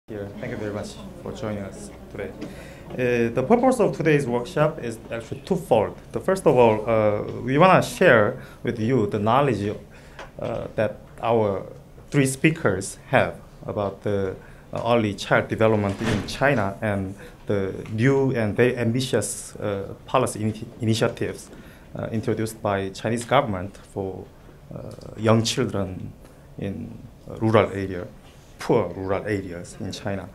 Here. Thank you very much for joining us today. The purpose of today's workshop is actually twofold. First of all, we want to share with you the knowledge that our three speakers have about the early child development in China and the new and very ambitious policy initiatives introduced by Chinese government for young children in rural area. Poor rural areas in China.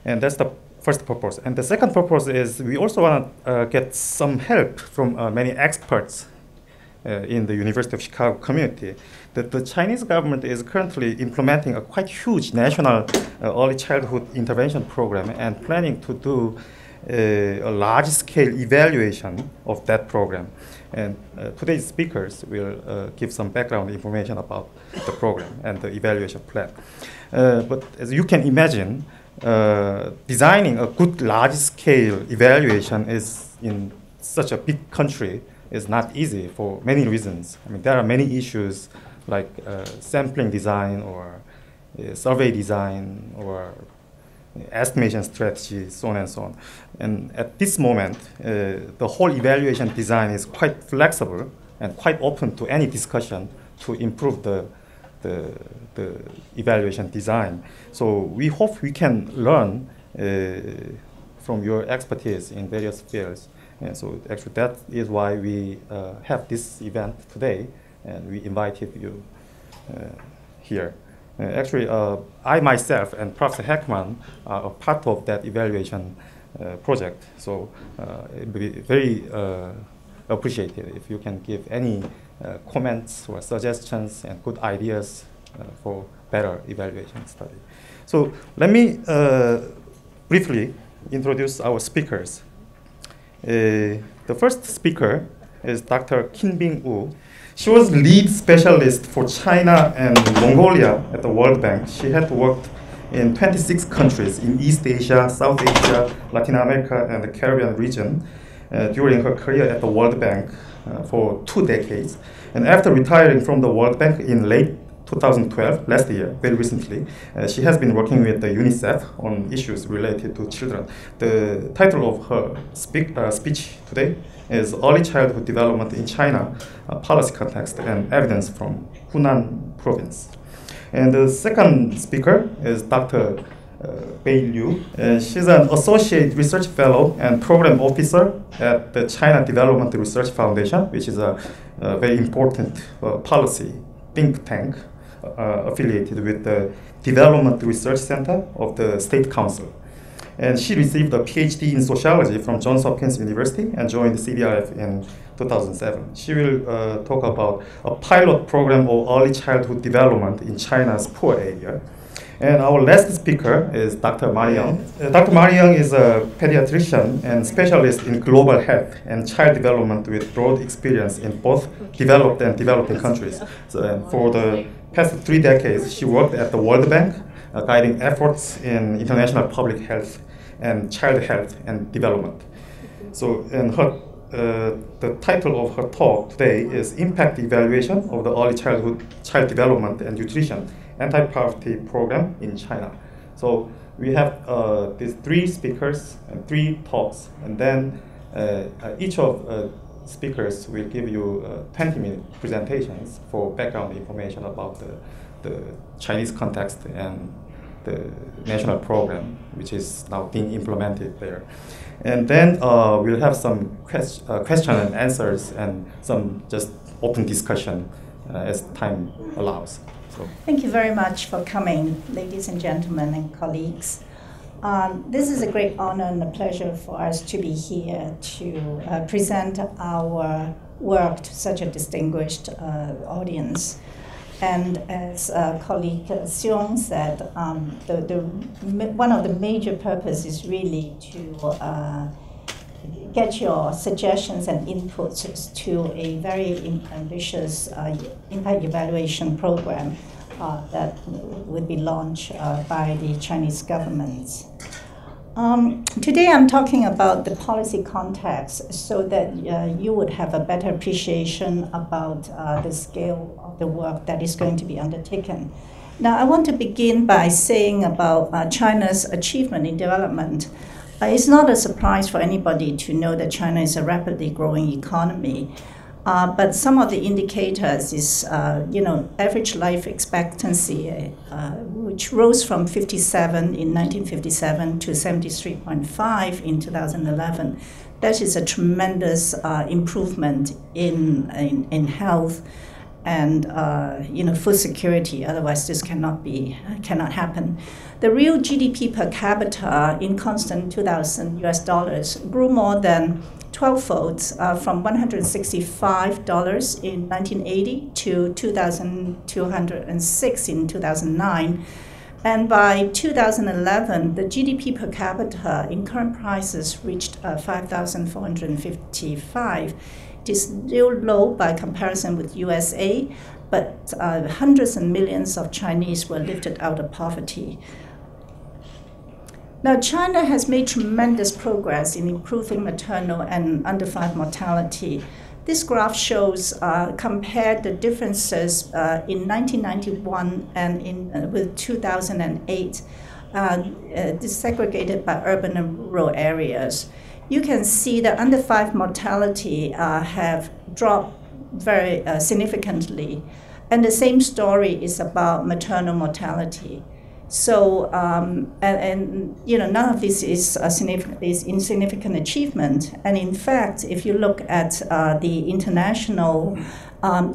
And that's the first purpose. And the second purpose is we also want to get some help from many experts in the University of Chicago community. The Chinese government is currently implementing a quite huge national early childhood intervention program and planning to do a large-scale evaluation of that program. And today's speakers will give some background information about the program and the evaluation plan. But as you can imagine, designing a good large-scale evaluation is in such a big country is not easy for many reasons. I mean, there are many issues like sampling design or survey design or estimation strategy, so on and so on. And at this moment, the whole evaluation design is quite flexible and quite open to any discussion to improve the evaluation design. So we hope we can learn from your expertise in various fields. And so actually that is why we have this event today, and we invited you here. Actually, I myself and Professor Heckman are a part of that evaluation project. So it would be very appreciated if you can give any comments or suggestions and good ideas for better evaluation study. So let me briefly introduce our speakers. The first speaker is Dr. Kinbing Wu. She was lead specialist for China and Mongolia at the World Bank. She had worked in 26 countries in East Asia, South Asia, Latin America, and the Caribbean region during her career at the World Bank for 2 decades. And after retiring from the World Bank in late 2012, last year, very recently, she has been working with the UNICEF on issues related to children. The title of her speech today is Early Childhood Development in China, Policy Context and Evidence from Hunan Province. And the second speaker is Dr. Bei Liu. She's an Associate Research Fellow and Program Officer at the China Development Research Foundation, which is a very important policy think tank affiliated with the Development Research Center of the State Council. And she received a PhD in sociology from Johns Hopkins University and joined the CDRF in 2007. She will talk about a pilot program of early childhood development in China's poor area. And our last speaker is Dr. Ma Young. Dr. Ma Young is a pediatrician and specialist in global health and child development with broad experience in both developed and developing countries. So, for the past 3 decades, she worked at the World Bank, guiding efforts in international public health and child health and development. So, and the title of her talk today is Impact Evaluation of the Early Childhood Child Development and Nutrition Anti-Poverty Program in China. So we have these 3 speakers and 3 talks, and then each of speakers will give you 20-minute presentations for background information about the Chinese context and the national program, which is now being implemented there. And then we'll have some question and answers and some just open discussion as time allows. So. Thank you very much for coming, ladies and gentlemen and colleagues. This is a great honor and a pleasure for us to be here to present our work to such a distinguished audience. And as colleague Xiong said, one of the major purposes is really to get your suggestions and inputs to a very ambitious impact evaluation program that would be launched by the Chinese government. Today I'm talking about the policy context so that you would have a better appreciation about the scale of the work that is going to be undertaken. Now, I want to begin by saying about China's achievement in development. It's not a surprise for anybody to know that China is a rapidly growing economy. But some of the indicators is, average life expectancy, which rose from 57 in 1957 to 73.5 in 2011. That is a tremendous improvement in health and food security. Otherwise, this cannot happen. The real GDP per capita in constant 2,000 US dollars grew more than 12-folds from $165 in 1980 to 2,206 in 2009. And by 2011, the GDP per capita in current prices reached 5,455. It is still low by comparison with USA, but hundreds and millions of Chinese were lifted out of poverty. Now, China has made tremendous progress in improving maternal and under-5 mortality. This graph shows compared the differences in 1991 and with 2008, disaggregated by urban and rural areas. You can see that under-5 mortality have dropped very significantly, and the same story is about maternal mortality. So, none of this is insignificant achievement. And in fact, if you look at the international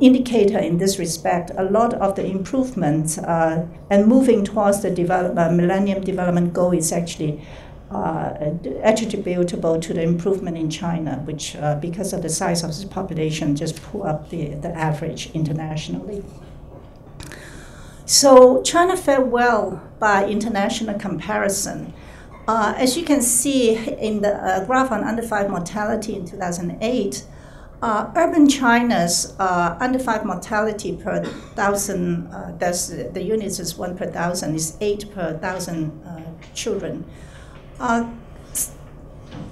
indicator in this respect, a lot of the improvement and moving towards the Millennium Development Goal is actually attributable to the improvement in China, which, because of the size of its population, just pull up the average internationally. So China fared well by international comparison. As you can see in the graph on under-5 mortality in 2008, urban China's under-5 mortality per 1,000, the units is 1 per 1,000, is 8 per 1,000 children.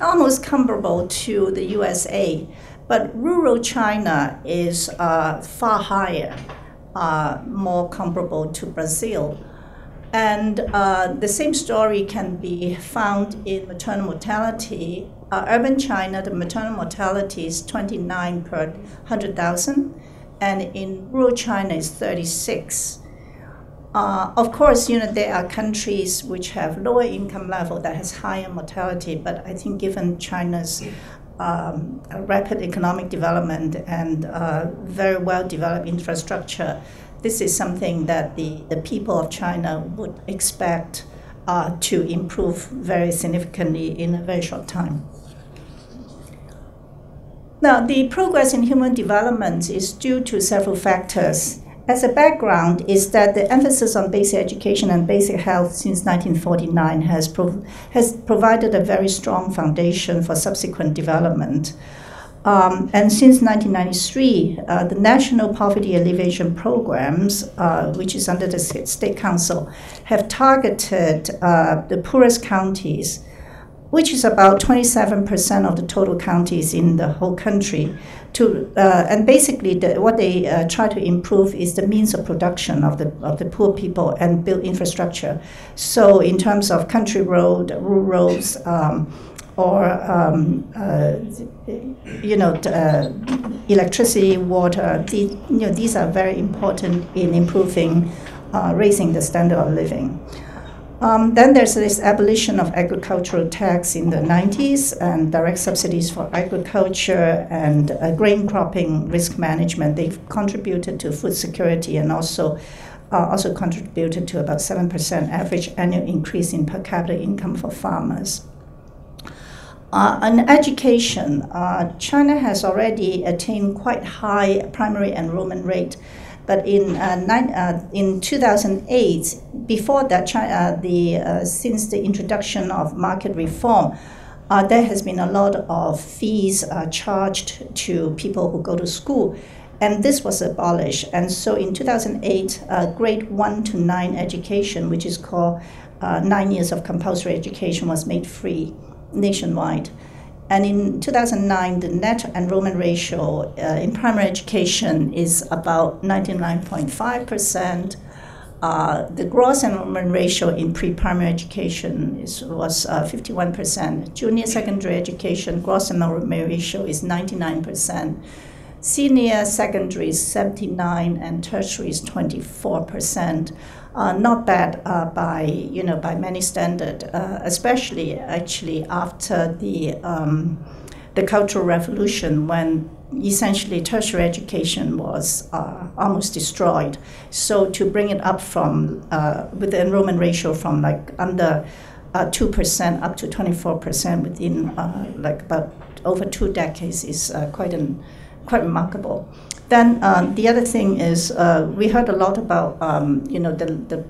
Almost comparable to the USA, but rural China is far higher. More comparable to Brazil. And the same story can be found in maternal mortality. Urban China, the maternal mortality is 29 per 100,000, and in rural China is 36. Of course, there are countries which have lower income level that has higher mortality, but I think given China's rapid economic development and very well-developed infrastructure, this is something that the people of China would expect to improve very significantly in a very short time. Now, the progress in human development is due to several factors. As a background is that the emphasis on basic education and basic health since 1949 has provided a very strong foundation for subsequent development. And since 1993, the National Poverty Alleviation Programs, which is under the State Council, have targeted the poorest counties, which is about 27% of the total counties in the whole country. And basically, what they try to improve is the means of production of the poor people and build infrastructure. So, in terms of country road, rural roads, electricity, water, these are very important in improving, raising the standard of living. Then there's this abolition of agricultural tax in the 90s and direct subsidies for agriculture and grain cropping risk management. They've contributed to food security and also contributed to about 7% average annual increase in per capita income for farmers. On education, China has already attained quite high primary enrollment rate. But in 2008, before that, since the introduction of market reform, there has been a lot of fees charged to people who go to school, and this was abolished. And so in 2008, grade 1 to 9 education, which is called 9 years of compulsory education, was made free nationwide. And in 2009, the net enrollment ratio in primary education is about 99.5%. the gross enrollment ratio in pre-primary education was 51%. Junior secondary education gross enrollment ratio is 99%. Senior secondary is 79%, and tertiary is 24%. Not bad by many standards, especially actually after the Cultural Revolution, when essentially tertiary education was almost destroyed. So to bring it up from with the enrollment ratio from like under 2% up to 24% within like about over 2 decades is quite remarkable. Then the other thing is we heard a lot about the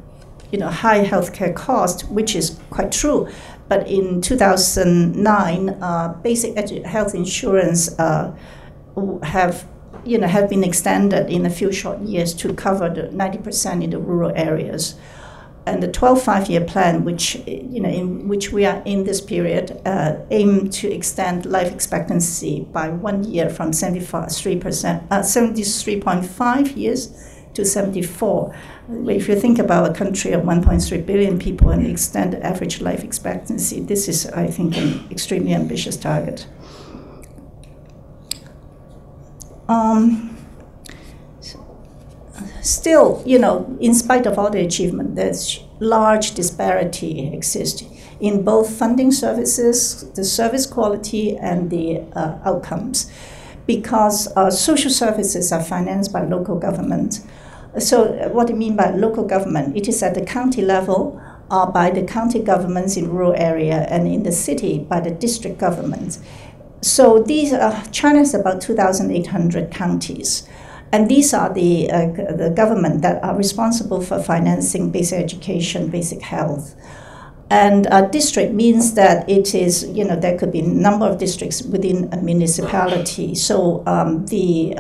high healthcare cost, which is quite true. But in 2009, basic health insurance have been extended in a few short years to cover the 90% in the rural areas. And the 12 5-year plan, which in which we are in this period, aim to extend life expectancy by 1 year from 73.5 years to 74. If you think about a country of 1.3 billion people and extend the average life expectancy, this is, I think, an extremely ambitious target. Still, in spite of all the achievement, there's large disparity exists in both funding services, the service quality, and the outcomes, because social services are financed by local government. So what do you mean by local government? It is at the county level by the county governments in rural area, and in the city by the district governments. So these China has about 2,800 counties. And these are the government that are responsible for financing basic education, basic health. And district means that it is, there could be a number of districts within a municipality. So they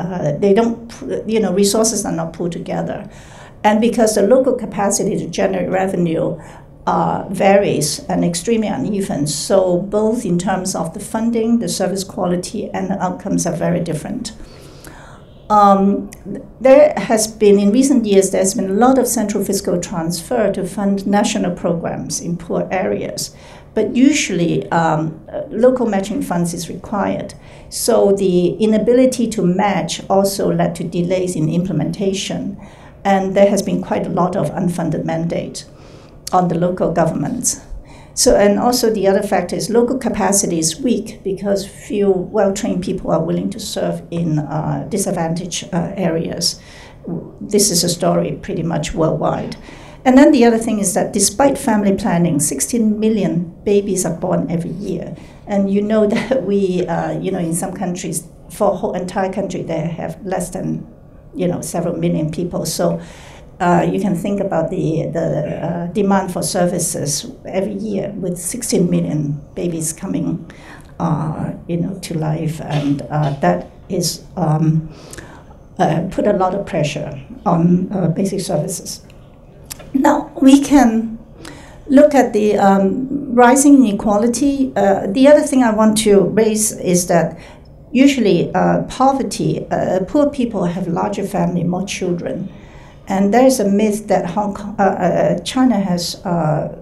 don't, resources are not pulled together. And because the local capacity to generate revenue varies and extremely uneven, so both in terms of the funding, the service quality, and the outcomes are very different. There has been, in recent years, there's been a lot of central fiscal transfer to fund national programs in poor areas. But usually, local matching funds is required. So the inability to match also led to delays in implementation. And there has been quite a lot of unfunded mandate on the local governments. So, and also the other factor is local capacity is weak because few well-trained people are willing to serve in disadvantaged areas. This is a story pretty much worldwide. And then the other thing is that despite family planning, 16 million babies are born every year. And you know that we, in some countries, for a whole entire country, they have less than, several million people. So you can think about the demand for services every year with 16 million babies coming, to life, and that is put a lot of pressure on basic services. Now we can look at the rising inequality. The other thing I want to raise is that usually poverty, poor people have larger family, more children. And there is a myth that China has, have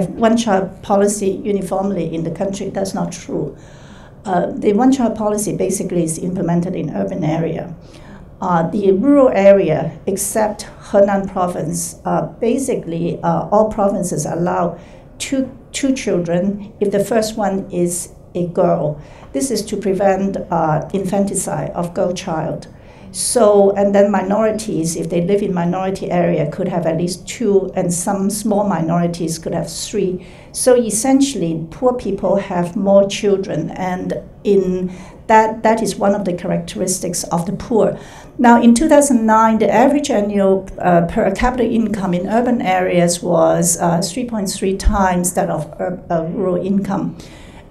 one-child policy uniformly in the country. That's not true. The one-child policy basically is implemented in urban area. The rural area, except Henan province, basically all provinces allow two children if the first one is a girl. This is to prevent infanticide of girl child. So, and then minorities, if they live in minority area, could have at least 2, and some small minorities could have 3. So essentially, poor people have more children, and in that is one of the characteristics of the poor. Now, in 2009, the average annual per capita income in urban areas was 3.3 times that of rural income.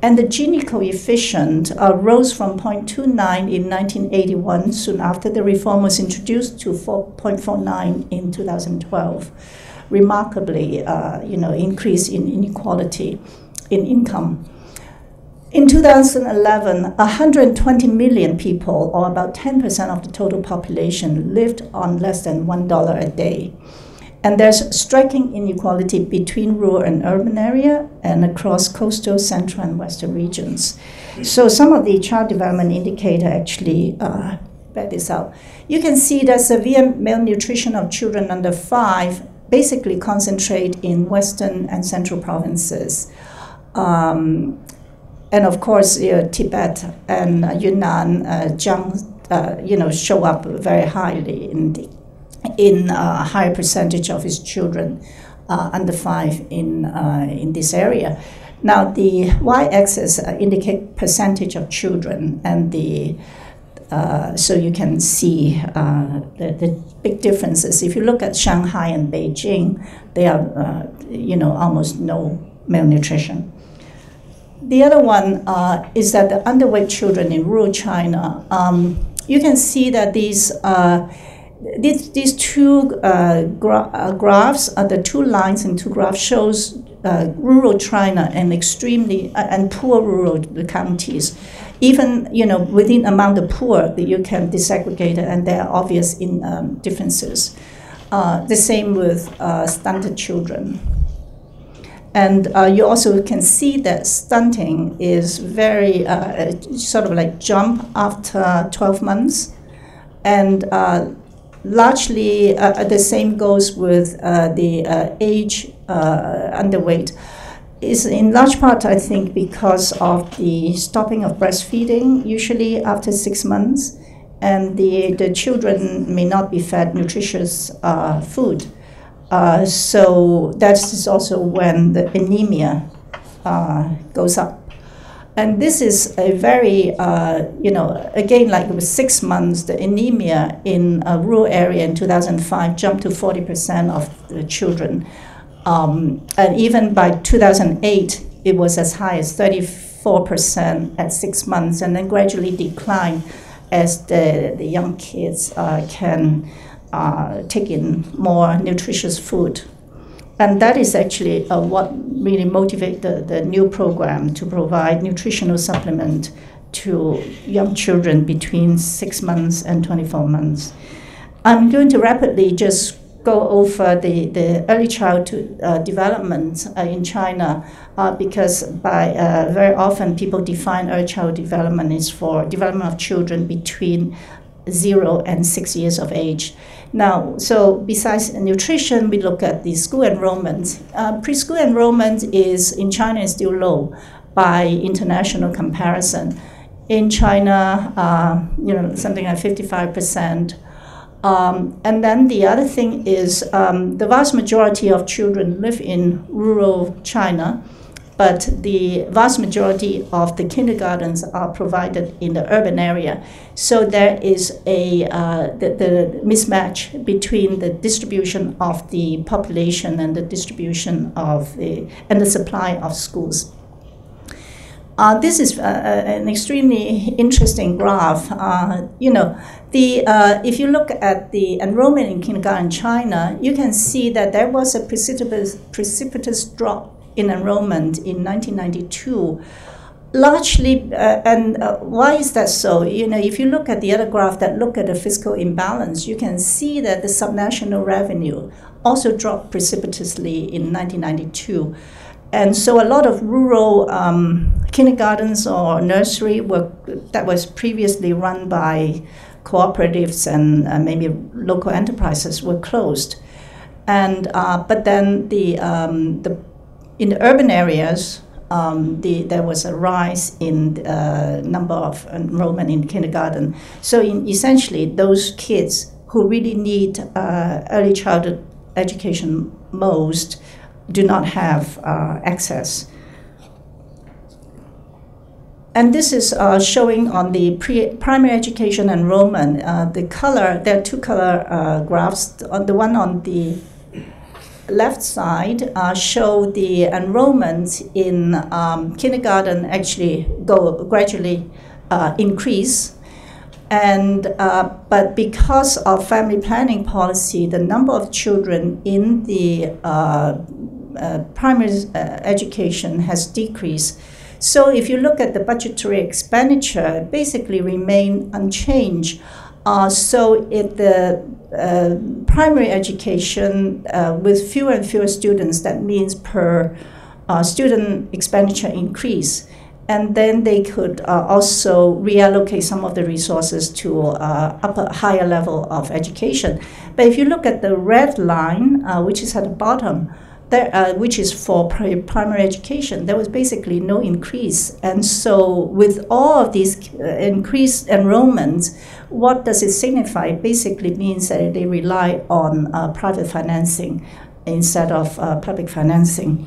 And the Gini coefficient rose from 0.29 in 1981, soon after the reform was introduced, to 4.49 in 2012. Remarkably, increase in inequality in income. In 2011, 120 million people, or about 10% of the total population, lived on less than $1 a day. And there's striking inequality between rural and urban area and across coastal, central, and western regions. So some of the child development indicator actually bear this out. You can see that severe malnutrition of children under 5 basically concentrate in western and central provinces. And of course, Tibet and Yunnan, Jiang, show up very highly in a higher percentage of its children under 5 in this area. Now, the y-axis indicate percentage of children, and so you can see the big differences. If you look at Shanghai and Beijing, they are, almost no malnutrition. The other one is that the underweight children in rural China. You can see that these two graphs, the 2 lines and 2 graphs, shows rural China and extremely and poor rural counties. Even within among the poor, you can desegregate it, and there are obvious differences. The same with stunted children. And you also can see that stunting is very sort of like jump after 12 months. And largely the same goes with the age underweight. Is in large part, I think, because of the stopping of breastfeeding, usually after 6 months, and the children may not be fed nutritious food. So that is also when the anemia goes up. And this is a very, again, like it was 6 months, the anemia in a rural area in 2005 jumped to 40% of the children. And even by 2008, it was as high as 34% at 6 months, and then gradually declined as the young kids can take in more nutritious food. And that is actually what really motivated the new program to provide nutritional supplement to young children between 6 months and 24 months. I'm going to rapidly just go over the early childhood development in China because very often people define early childhood development is for development of children between 0 and 6 years of age. Now, so besides nutrition, we look at the school enrollment. Preschool enrollment in China is still low by international comparison. In China, something like 55%. And then the other thing is the vast majority of children live in rural China, but the vast majority of the kindergartens are provided in the urban area. So there is the mismatch between the distribution of the population and the distribution and the supply of schools. This is an extremely interesting graph. If you look at the enrollment in kindergarten in China, you can see that there was a precipitous drop in enrollment in 1992. Largely, why is that so? If you look at the other graph that look at the fiscal imbalance, you can see that the subnational revenue also dropped precipitously in 1992. And so a lot of rural kindergartens or nursery that was previously run by cooperatives and maybe local enterprises were closed. And but then in the urban areas, there was a rise in number of enrollment in kindergarten. So essentially, those kids who really need early childhood education most do not have access. And this is showing on the primary education enrollment. There are 2 color graphs. The one on the left side show the enrollment in kindergarten actually gradually increase. And but because of family planning policy, the number of children in the primary education has decreased. So if you look at the budgetary expenditure, it basically remain unchanged. So if the primary education with fewer and fewer students, that means per student expenditure increase. And then they could also reallocate some of the resources to higher level of education. But if you look at the red line, which is at the bottom, there, which is for primary education, there was basically no increase. And so with all of these increased enrollments, what does it signify? It basically means that they rely on private financing instead of public financing.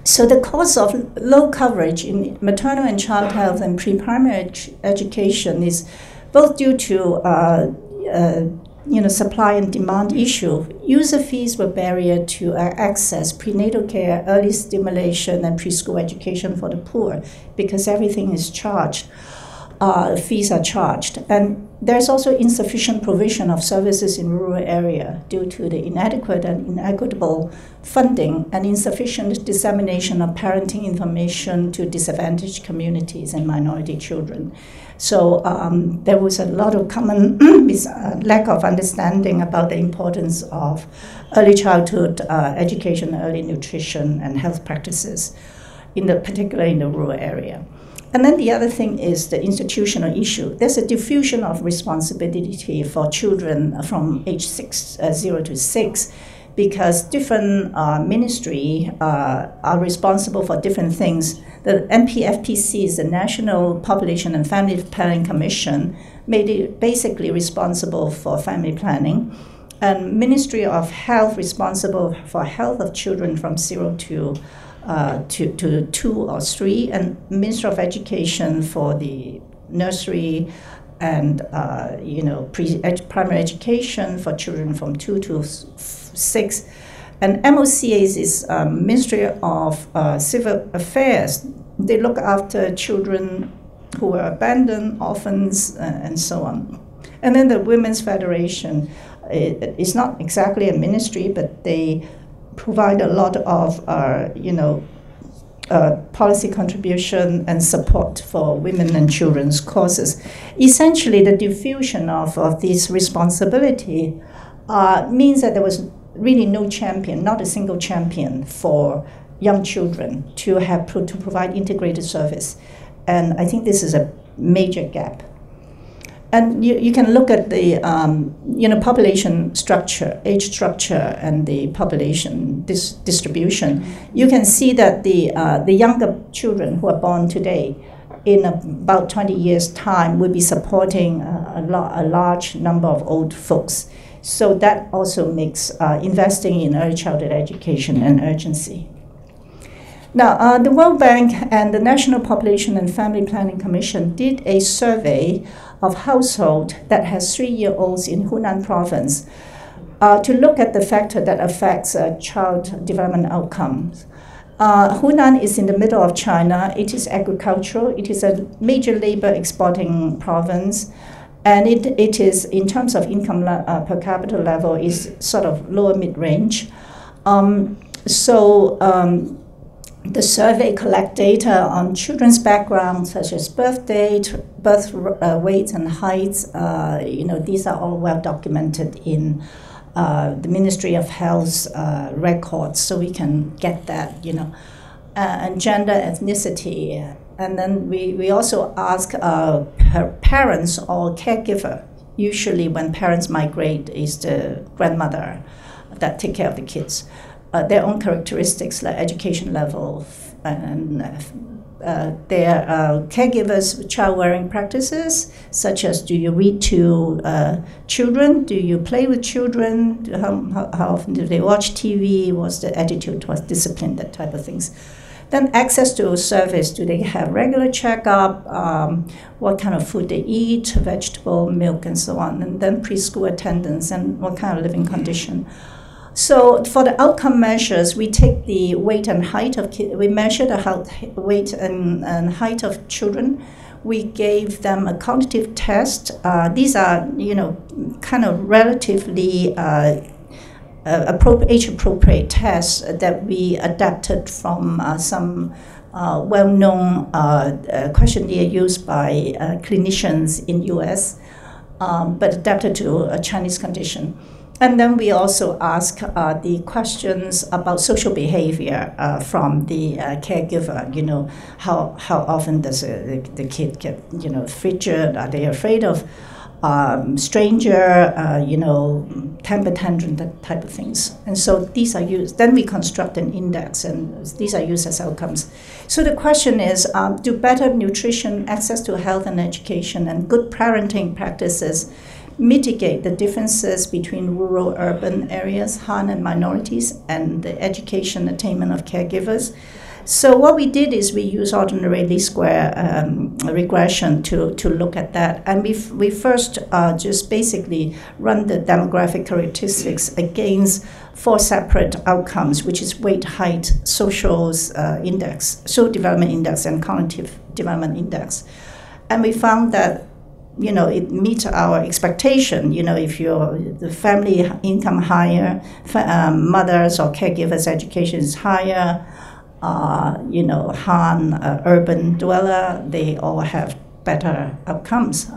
So the cause of low coverage in maternal and child health and pre-primary education is both due to supply and demand issue. User fees were barrier to access prenatal care, early stimulation, and preschool education for the poor because everything is charged. Fees are charged. And there's also insufficient provision of services in rural area due to the inadequate and inequitable funding and insufficient dissemination of parenting information to disadvantaged communities and minority children. So there was a lot of common lack of understanding about the importance of early childhood education, early nutrition, and health practices, particularly in the rural area. And then the other thing is the institutional issue. There's a diffusion of responsibility for children from age 0 to 6 because different ministries are responsible for different things. The NPFPC is the National Population and Family Planning Commission, made it basically responsible for family planning. And Ministry of Health responsible for health of children from 0 to 2 or 3, and Minister of Education for the nursery and primary education for children from 2 to 6. And MOCAs is Ministry of Civil Affairs. They look after children who were abandoned, orphans, and so on. And then the Women's Federation is not exactly a ministry, but they provide a lot of policy contribution and support for women and children's causes. Essentially, the diffusion of this responsibility means that there was really no champion, not a single champion for young children to provide integrated service. And I think this is a major gap. And you can look at the population structure, age structure, and the population distribution. You can see that the younger children who are born today, in about 20 years' time, will be supporting a large number of old folks. So that also makes investing in early childhood education an urgency. Now, the World Bank and the National Population and Family Planning Commission did a survey of households that has 3-year-olds in Hunan province to look at the factor that affects child development outcomes. Hunan is in the middle of China. It is agricultural. It is a major labor exporting province. And it is, in terms of income per capita level, is sort of lower mid-range. The survey collect data on children's backgrounds, such as birth date, birth weight and heights. These are all well documented in the Ministry of Health's records, so we can get that. And gender, ethnicity, and then we also ask parents or caregiver. Usually, when parents migrate, is the grandmother that take care of the kids. Their own characteristics like education level and their caregivers' child-rearing practices, such as do you read to children, do you play with children, how often do they watch TV, what's the attitude towards discipline, that type of things. Then access to service, do they have regular checkup, what kind of food they eat, vegetable, milk, and so on, and then preschool attendance and what kind of living condition. So for the outcome measures, we take the weight and height of kids. We measure the weight and height of children. We gave them a cognitive test. These are, kind of relatively age-appropriate tests that we adapted from some well-known questionnaire used by clinicians in US, but adapted to a Chinese condition. And then we also ask the questions about social behavior from the caregiver. You know, how often does the kid get, you know, frigid? Are they afraid of stranger? You know, temper tantrum, that type of things. And so these are used. Then we construct an index, and these are used as outcomes. So the question is, do better nutrition, access to health and education, and good parenting practices mitigate the differences between rural urban areas, Han and minorities, and the education attainment of caregivers? So what we did is we used ordinary least square regression to look at that. And we first just basically run the demographic characteristics against 4 separate outcomes, which is weight, height, social development index, and cognitive development index. And we found that, you know, it meets our expectation. You know, if the family income higher, mothers or caregivers' education is higher, you know, Han, urban dweller, they all have better outcomes,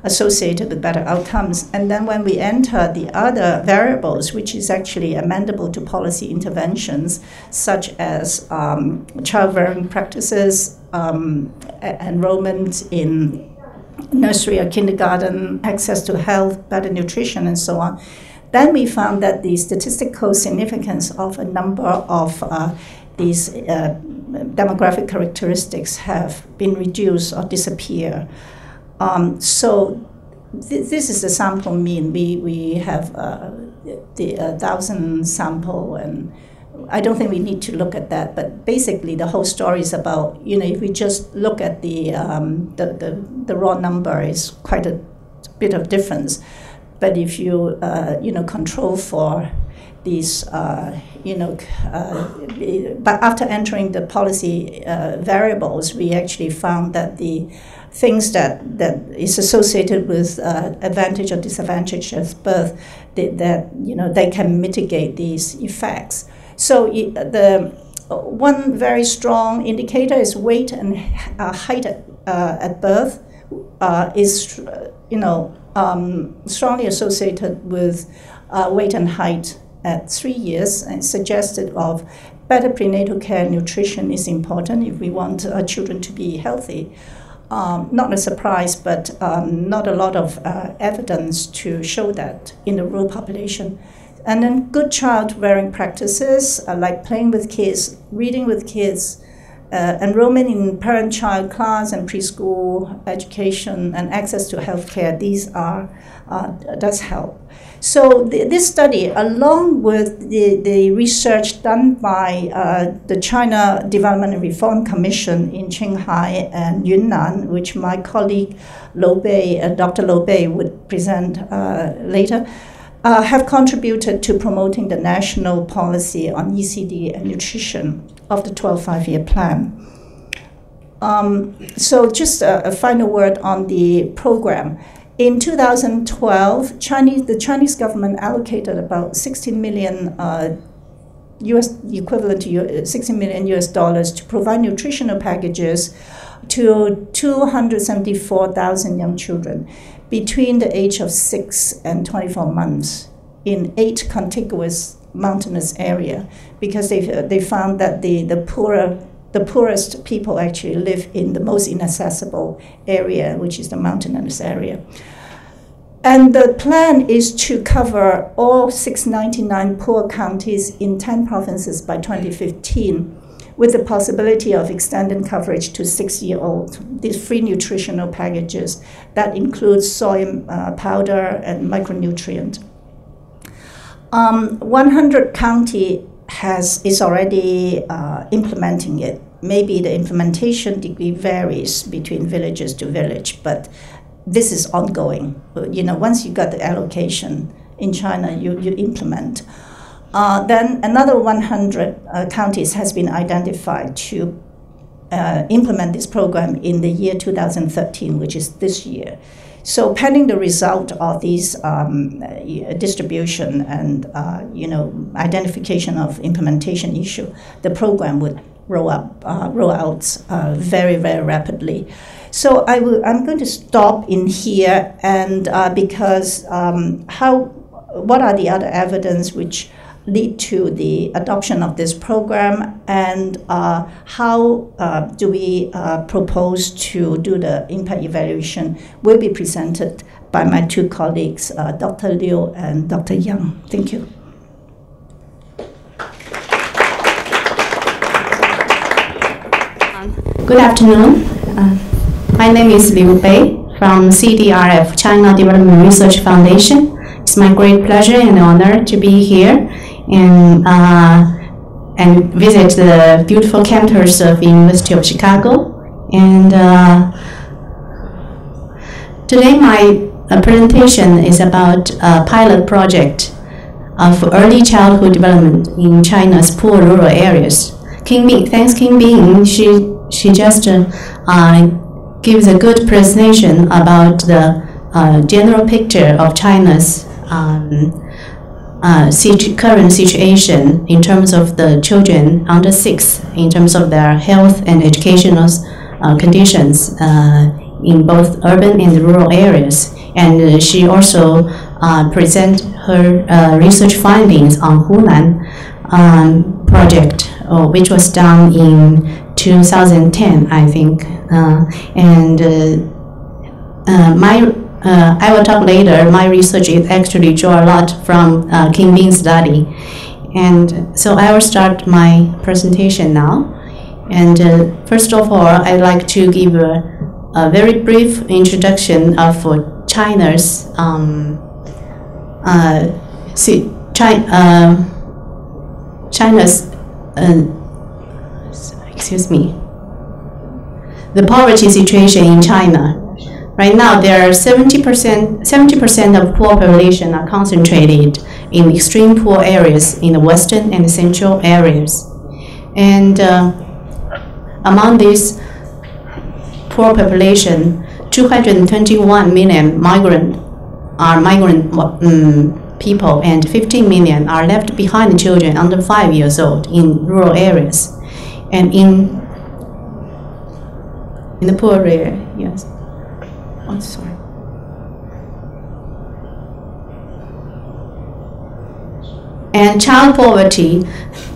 associated with better outcomes. And then when we enter the other variables, which is actually amendable to policy interventions, such as child-rearing practices, enrollment in nursery or kindergarten, access to health, better nutrition, and so on, then we found that the statistical significance of a number of these demographic characteristics have been reduced or disappear. So this is the sample mean. We have the 1,000 sample, and I don't think we need to look at that. But basically, the whole story is about, you know, if we just look at the raw number, is quite a bit of difference. But if you you know, control for these, you know, but after entering the policy variables, we actually found that the things that is associated with advantage or disadvantage at birth, that you know, they can mitigate these effects. So the one very strong indicator is weight and height at birth is, you know, strongly associated with weight and height at 3 years, and suggested of better prenatal care and nutrition is important if we want our children to be healthy. Not a surprise, but not a lot of evidence to show that in the rural population. And then good child-rearing practices like playing with kids, reading with kids, enrollment in parent-child class and preschool education, and access to healthcare. These does help. So this study, along with the research done by the China Development and Reform Commission in Qinghai and Yunnan, which my colleague Dr. Lo Bei would present later, have contributed to promoting the national policy on ECD and nutrition of the 12th Five-Year Plan. So just a final word on the program. In 2012, the Chinese government allocated about 16 million equivalent to $16 million to provide nutritional packages to 274,000 young children between the age of 6 and 24 months in 8 contiguous mountainous area, because they found that the poorest people actually live in the most inaccessible area, which is the mountainous area. And the plan is to cover all 699 poor counties in 10 provinces by 2015, with the possibility of extending coverage to 6-year-old. These free nutritional packages that include soy powder and micronutrient. 100 county is already implementing it. Maybe the implementation degree varies between villages to village, but this is ongoing. You know, once you got the allocation in China, you implement. Then another 100 counties has been identified to implement this program in the year 2013, which is this year. So pending the result of these distribution and you know, identification of implementation issue, the program would rollouts very, very rapidly. So I'm going to stop in here, and because what are the other evidence which lead to the adoption of this program, and how do we propose to do the impact evaluation will be presented by my two colleagues, Dr. Liu and Dr. Yang. Thank you. Good afternoon. My name is Liu Bei from CDRF, China Development Research Foundation. It's my great pleasure and honor to be here and visit the beautiful campus of University of Chicago. And today my presentation is about a pilot project of early childhood development in China's poor rural areas. Thanks King Bing, she just gives a good presentation about the general picture of China's current situation in terms of the children under 6, in terms of their health and educational conditions in both urban and rural areas. And she also present her research findings on Hunan project, which was done in 2010, I think. I will talk later. My research is actually draw a lot from King Bing's study. And so I will start my presentation now. And first of all, I'd like to give a very brief introduction of China's the poverty situation in China. Right now, there are 70% of poor population are concentrated in extreme poor areas in the western and central areas. And among these poor population, 221 million migrant people, and 15 million are left behind children under 5 years old in rural areas. And in the poor area, yes. Oh, sorry. And child poverty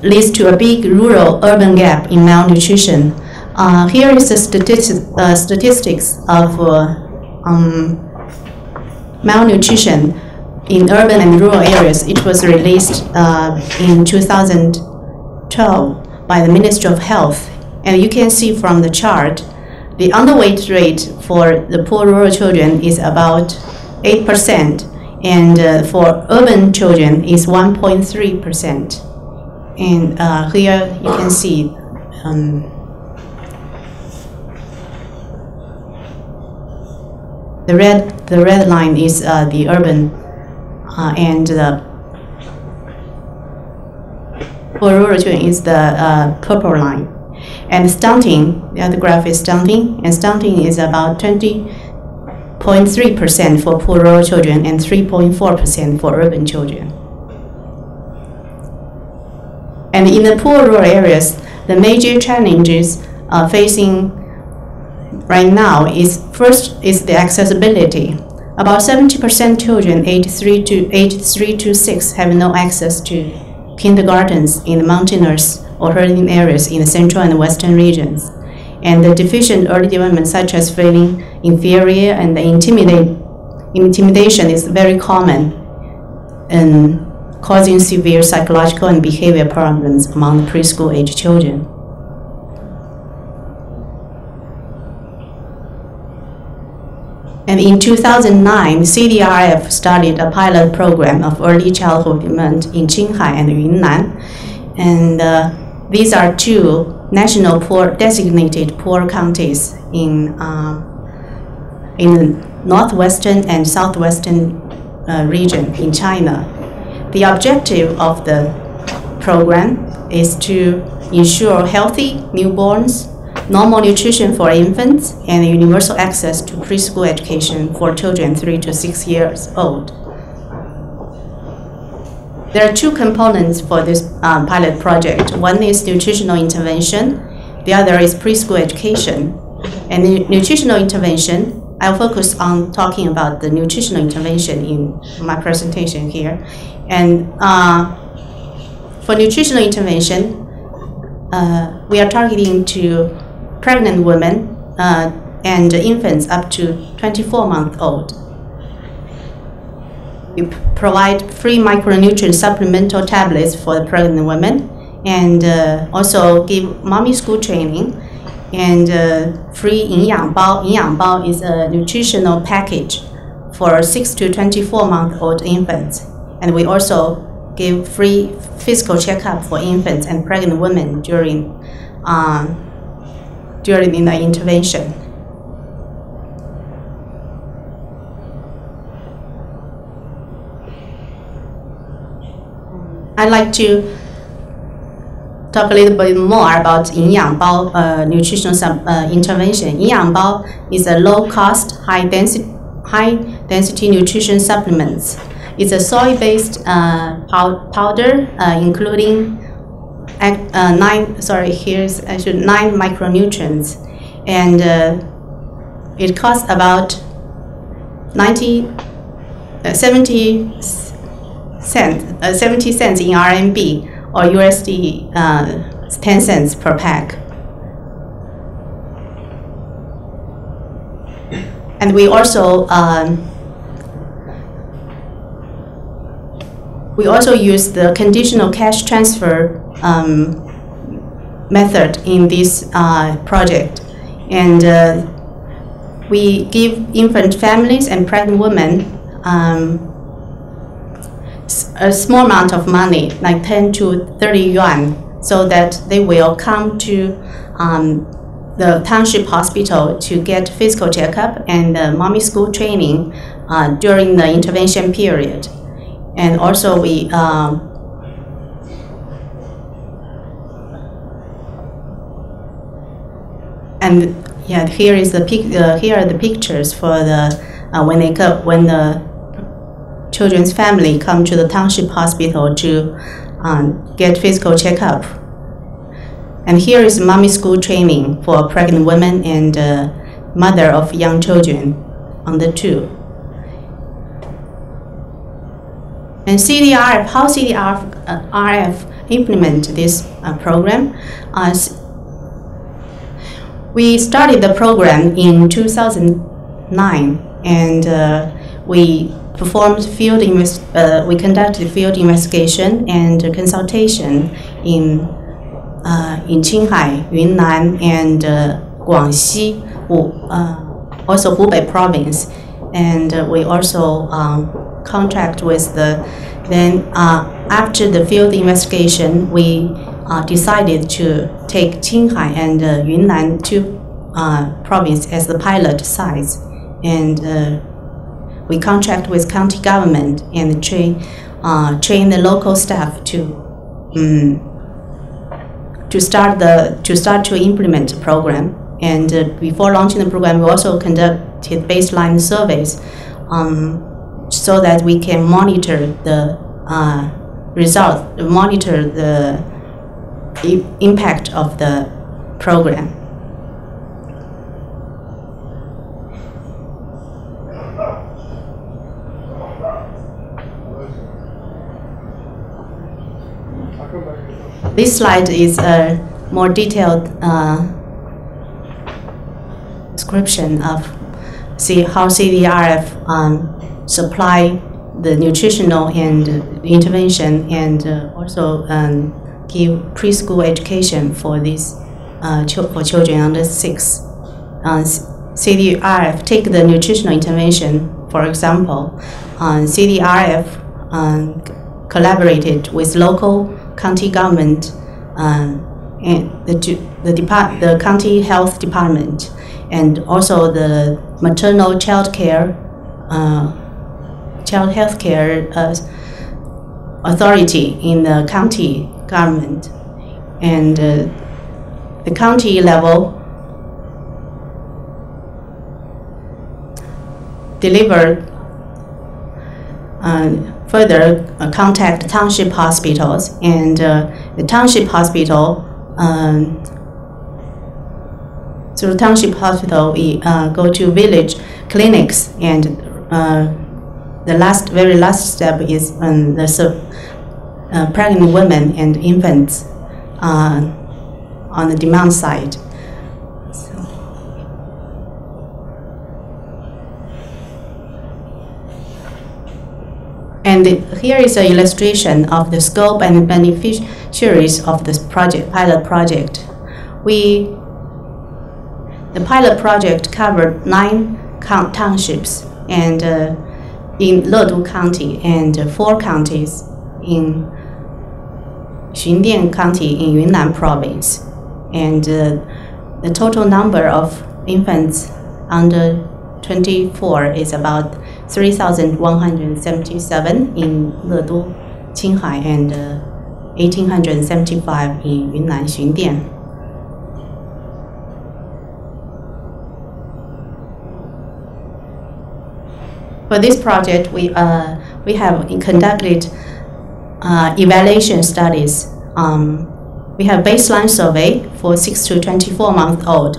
leads to a big rural-urban gap in malnutrition. Here is the statistics of malnutrition in urban and rural areas. It was released in 2012 by the Ministry of Health. And you can see from the chart, the underweight rate for the poor rural children is about 8%, and for urban children is 1.3%. And here you can see the red line is the urban, and the poor rural children is the purple line. And stunting, the other graph is stunting, and stunting is about 20.3% for poor rural children and 3.4% for urban children. And in the poor rural areas, the major challenges facing right now is first is the accessibility. About 70% children aged 3 to 6 have no access to kindergartens in the mountainous or urban areas in the central and western regions. And the deficient early development, such as feeling inferior and the intimidation, is very common and causing severe psychological and behavior problems among the preschool age children. And in 2009, CDRF started a pilot program of early childhood development in Qinghai and Yunnan. And these are two national designated poor counties in Northwestern and Southwestern region in China. The objective of the program is to ensure healthy newborns, normal nutrition for infants, and universal access to preschool education for children 3 to 6 years old. there are two components for this pilot project. One is nutritional intervention, the other is preschool education. And the nutritional intervention, I'll focus on talking about the nutritional intervention in my presentation here. And for nutritional intervention, we are targeting to pregnant women and infants up to 24-month-old. We provide free micronutrient supplemental tablets for the pregnant women, and also give mommy school training, and free 营养包. 营养包 is a nutritional package for 6 to 24-month-old infants, and we also give free physical checkup for infants and pregnant women during the intervention. I'd like to talk a little bit more about 营养包 nutritional intervention. 营养包 is a low-cost, high-density nutrition supplements. It's a soy-based powder, including 9 micronutrients, and it costs about 70 cents in RMB, or USD 10 cents per pack. And we also use the conditional cash transfer method in this project, and we give infant families and pregnant women a small amount of money, like 10 to 30 yuan, so that they will come to the township hospital to get physical checkup and mommy school training during the intervention period. And also we here are the pictures for the when the children's family come to the township hospital to get physical checkup. And here is mommy school training for pregnant women and mother of young children under 2. And CDRF, how CDRF implement this program? We started the program in 2009, and we performed we conducted field investigation and consultation in Qinghai, Yunnan, and Guangxi, also Hubei province, and we also contract with after the field investigation, we decided to take Qinghai and Yunnan 2 province as the pilot sites, and we contract with county government and train the local staff to start to implement the program. And before launching the program, we also conducted baseline surveys so that we can monitor the results, monitor the impact of the program. This slide is a more detailed description of how CDRF supply the nutritional and intervention, and also give preschool education for these for children under 6. CDRF take the nutritional intervention, for example. CDRF collaborated with local county government and the county health department, and also the maternal child health care authority in the county government, and the county level delivered further contact township hospitals, and the township hospital, through township hospital, we go to village clinics, and the very last step is the pregnant women and infants on the demand side. And here is an illustration of the scope and beneficiaries of this project, pilot project. The pilot project covered 9 townships and in Ledu County, and 4 counties in Xundian County in Yunnan Province. And the total number of infants under 24 is about 3,177 in Ledu, Qinghai, and 1,875 in Yunnan, Xundian. For this project, we have conducted evaluation studies. We have baseline survey for 6 to 24-month-old,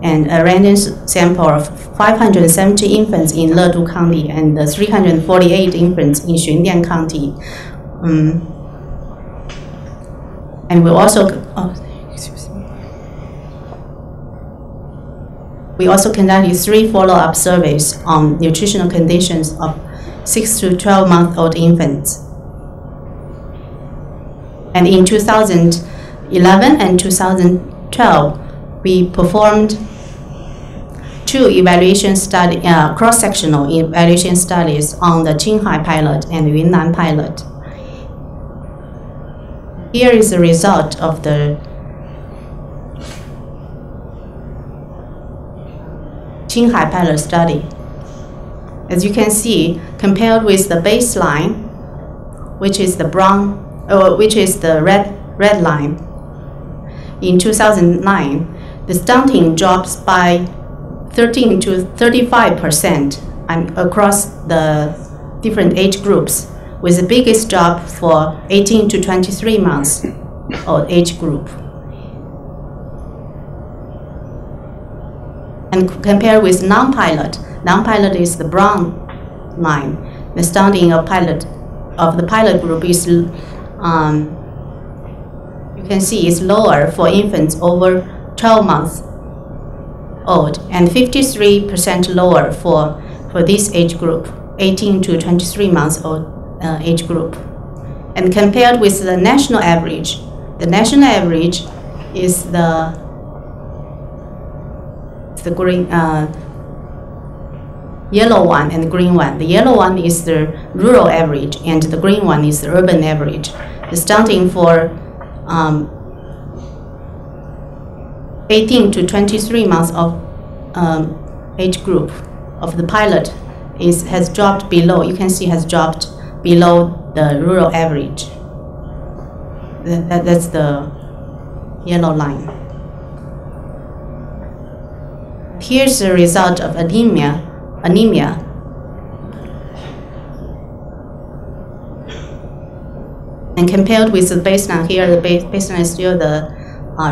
and a random sample of 570 infants in Ledu County and 348 infants in Xundian County. And we also conducted 3 follow-up surveys on nutritional conditions of 6 to 12-month-old infants. And in 2011 and 2012, we performed 2 evaluation study, cross-sectional evaluation studies on the Qinghai pilot and Yunnan pilot. Here is the result of the Qinghai pilot study. As you can see, compared with the baseline, which is the red line, in 2009, the stunting drops by 13 to 35% across the different age groups, with the biggest drop for 18 to 23 months old age group. And compared with non-pilot is the brown line. The stunting of the pilot group is, you can see, is lower for infants over 12 months old, and 53% lower for this age group, 18 to 23 months old age group. And compared with the national average is the green, yellow one and the green one. The yellow one is the rural average, and the green one is the urban average. The stunting for 18 to 23 months of age group of the pilot has dropped below. You can see has dropped below the rural average. That's the yellow line. Here's the result of anemia. And compared with the baseline, here the baseline is still the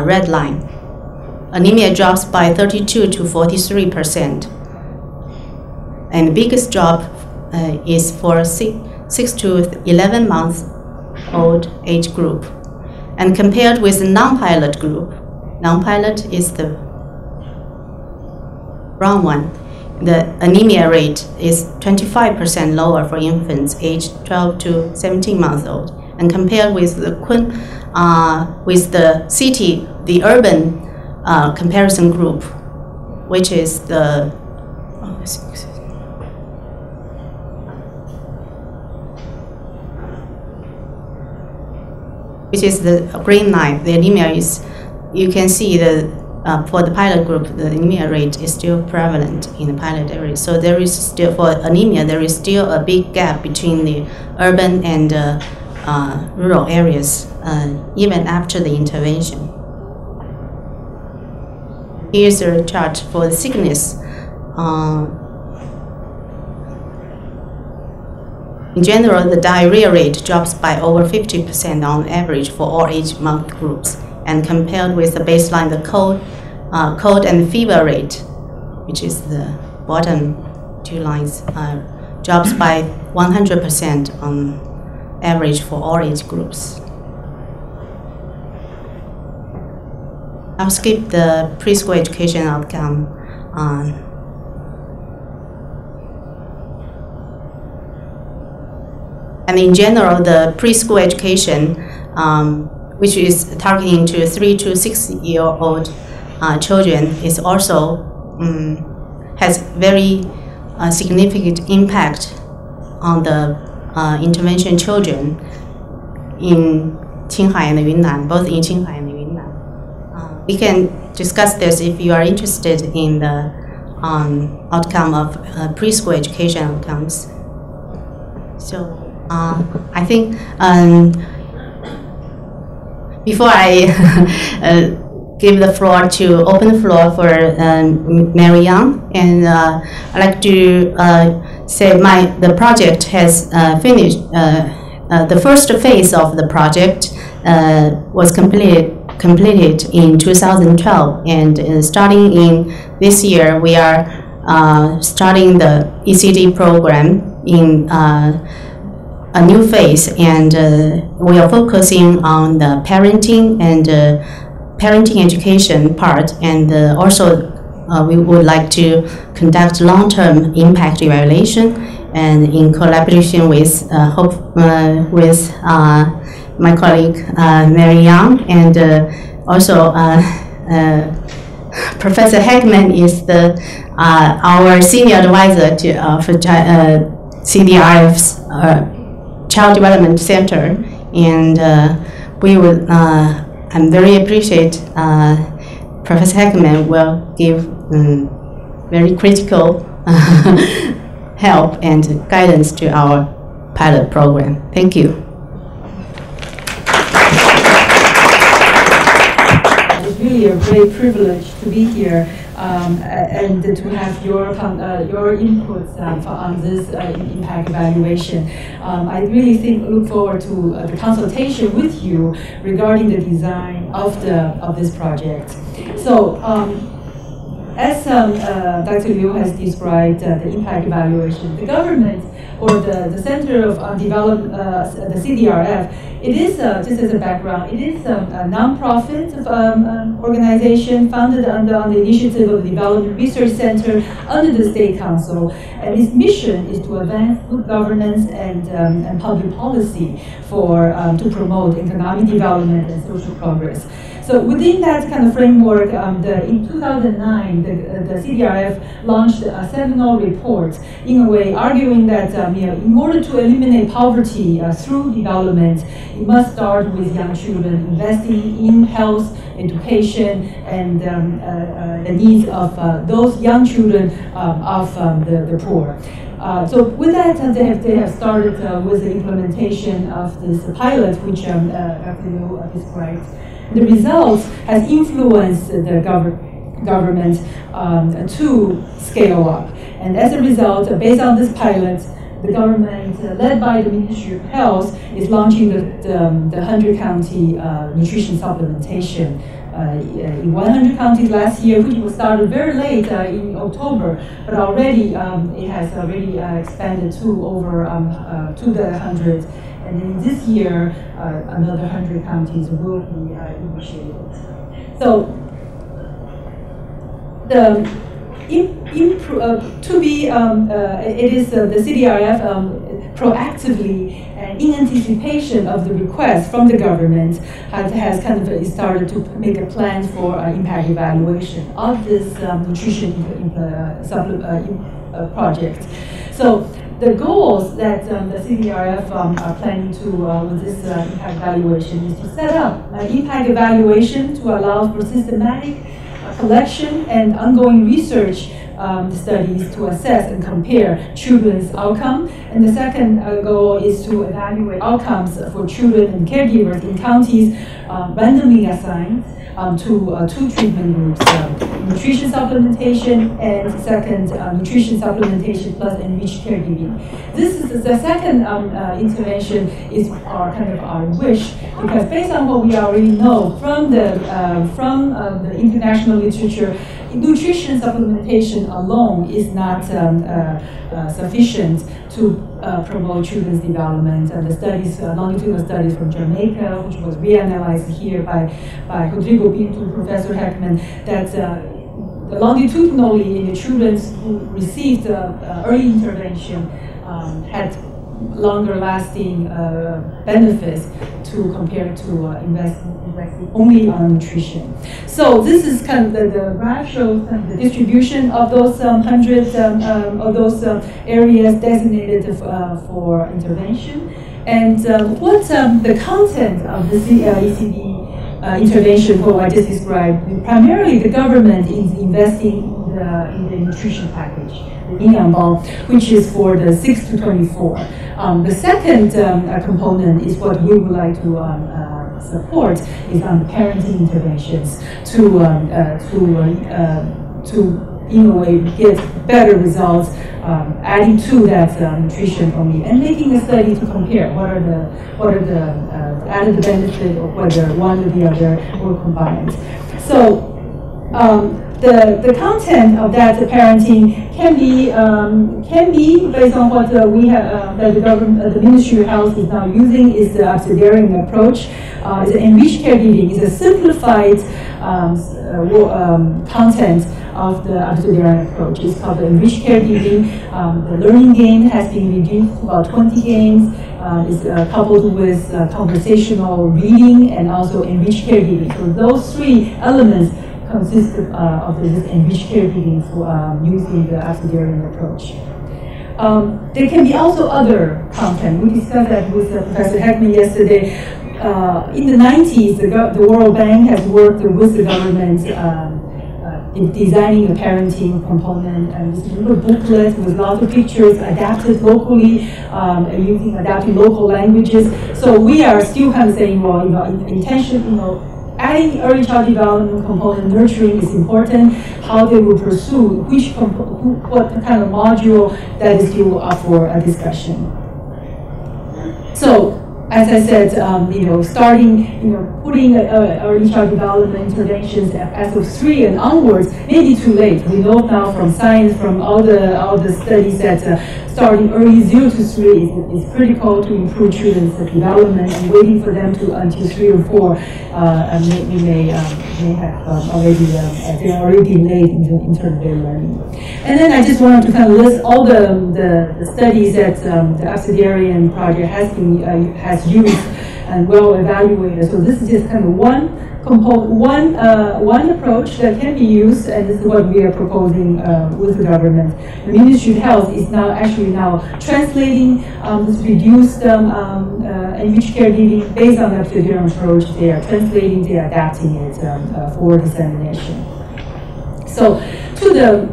red line. Anemia drops by 32 to 43%. And the biggest drop is for 6 to 11 months old age group. And compared with the non-pilot group, non-pilot is the brown one. The anemia rate is 25% lower for infants aged 12 to 17 months old. And compared with the city, the urban comparison group, which is the green line. The anemia is, you can see for the pilot group, the anemia rate is still prevalent in the pilot area. So there is still, for anemia, there is still a big gap between the urban and rural areas, even after the intervention. Here's a chart for the sickness. in general, the diarrhea rate drops by over 50% on average for all age month groups, and compared with the baseline, the cold and fever rate, which is the bottom two lines, drops by 100% on average for all age groups. I'll skip the preschool education outcome. And in general, the preschool education, which is targeting to 3 to 6-year-old children, is also has very significant impact on the intervention children in Qinghai and Yunnan, both in Qinghai and Yunnan. We can discuss this if you are interested in the outcome of preschool education outcomes. So I think before I give the floor to open the floor for Mary Yang, and I'd like to say the project has finished. The first phase of the project was completed in 2012, and starting in this year, we are starting the ECD program in a new phase, and we are focusing on the parenting and parenting education part, and also we would like to conduct long-term impact evaluation, and in collaboration with my colleague Mary Yang, and also Professor Heckman is our senior advisor for CDRF's Child Development Center, and we would. I'm very appreciate Professor Heckman will give very critical help and guidance to our pilot program. Thank you. It's really a great privilege to be here and to have your inputs on this impact evaluation. I really look forward to the consultation with you regarding the design of this project. So, as Dr. Liu has described the impact evaluation, the government or the Center of Development, the CDRF, it is, just as a background, it is a non-profit organization founded on the initiative of the Development Research Center under the State Council, and its mission is to advance good governance and public policy to promote economic development and social progress. So within that kind of framework, in 2009, the CDRF launched a seminal report, in a way arguing that in order to eliminate poverty through development, it must start with young children, investing in health, education, and the needs of those young children of the poor. So with that, they have started with the implementation of this pilot, which Dr. Liu described. The results has influenced the government to scale up. And as a result, based on this pilot, the government, led by the Ministry of Health, is launching the 100-county nutrition supplementation in 100 counties last year, which was started very late in October, but already it has already expanded to over to the 100. And then this year, another 100 counties will be initiated. So, it is the CDRF proactively and in anticipation of the request from the government has kind of started to make a plan for impact evaluation of this nutrition project. So the goals that the CDRF are planning to with this impact evaluation is to set up an impact evaluation to allow for systematic collection and ongoing research studies to assess and compare children's outcome. And the second goal is to evaluate outcomes for children and caregivers in counties randomly assigned to two treatment groups, nutrition supplementation and second, nutrition supplementation plus enriched caregiving. This is the second intervention is our wish, because based on what we already know from the international literature, nutrition supplementation alone is not sufficient to promote children's development. And the studies, longitudinal studies from Jamaica, which was reanalyzed here by Rodrigo Pinto, Professor Heckman, that longitudinally in the children who received early intervention had longer lasting benefits to compare to investing only on nutrition. So this is kind of the graph shows kind of the distribution of those hundreds of those areas designated for intervention, and what the content of the ECD intervention, what I just described. Primarily, the government is investing in the nutrition package, the Inequality, which is for the 6 to 24. The second component is what we would like to support is on the parenting interventions to in a way get better results, adding to that nutrition only, and making a study to compare what are the added benefit of whether one or the other were combined. So the content of that parenting can be based on what we have that the government, the Ministry of Health is now using is the Abecedarian approach. It's an enriched caregiving. It's a simplified content of the Abecedarian approach. It's called the enriched caregiving. The learning gain has been reduced to about 20 gains. It's coupled with conversational reading and also enriched caregiving. So those three elements consist of this enriched caregiving using the Abecedarian approach. There can be also other content. We discussed that with Professor Heckman yesterday. In the 90s, the World Bank has worked with the government in designing a parenting component, and this little booklet with lots of pictures adapted locally, adapting local languages. So we are still kind of saying, well, adding early child development component, nurturing is important. How they will pursue what kind of module that is still up for a discussion. So, as I said, starting, putting early child development interventions as of 3 and onwards may be too late. We know now from science, from all the studies that starting early 0 to 3 is critical to improve children's development, and waiting for them to until 3 or 4 may have they're already delayed in terms of their learning. And then I just wanted to kind of list all the studies that the Abecedarian project has used and well evaluated. So this is just kind of one approach that can be used, and this is what we are proposing with the government. The Ministry of Health is now translating this reduced enriched caregiving based on the Abecedarian approach. They are translating, they are adapting it for dissemination. So to the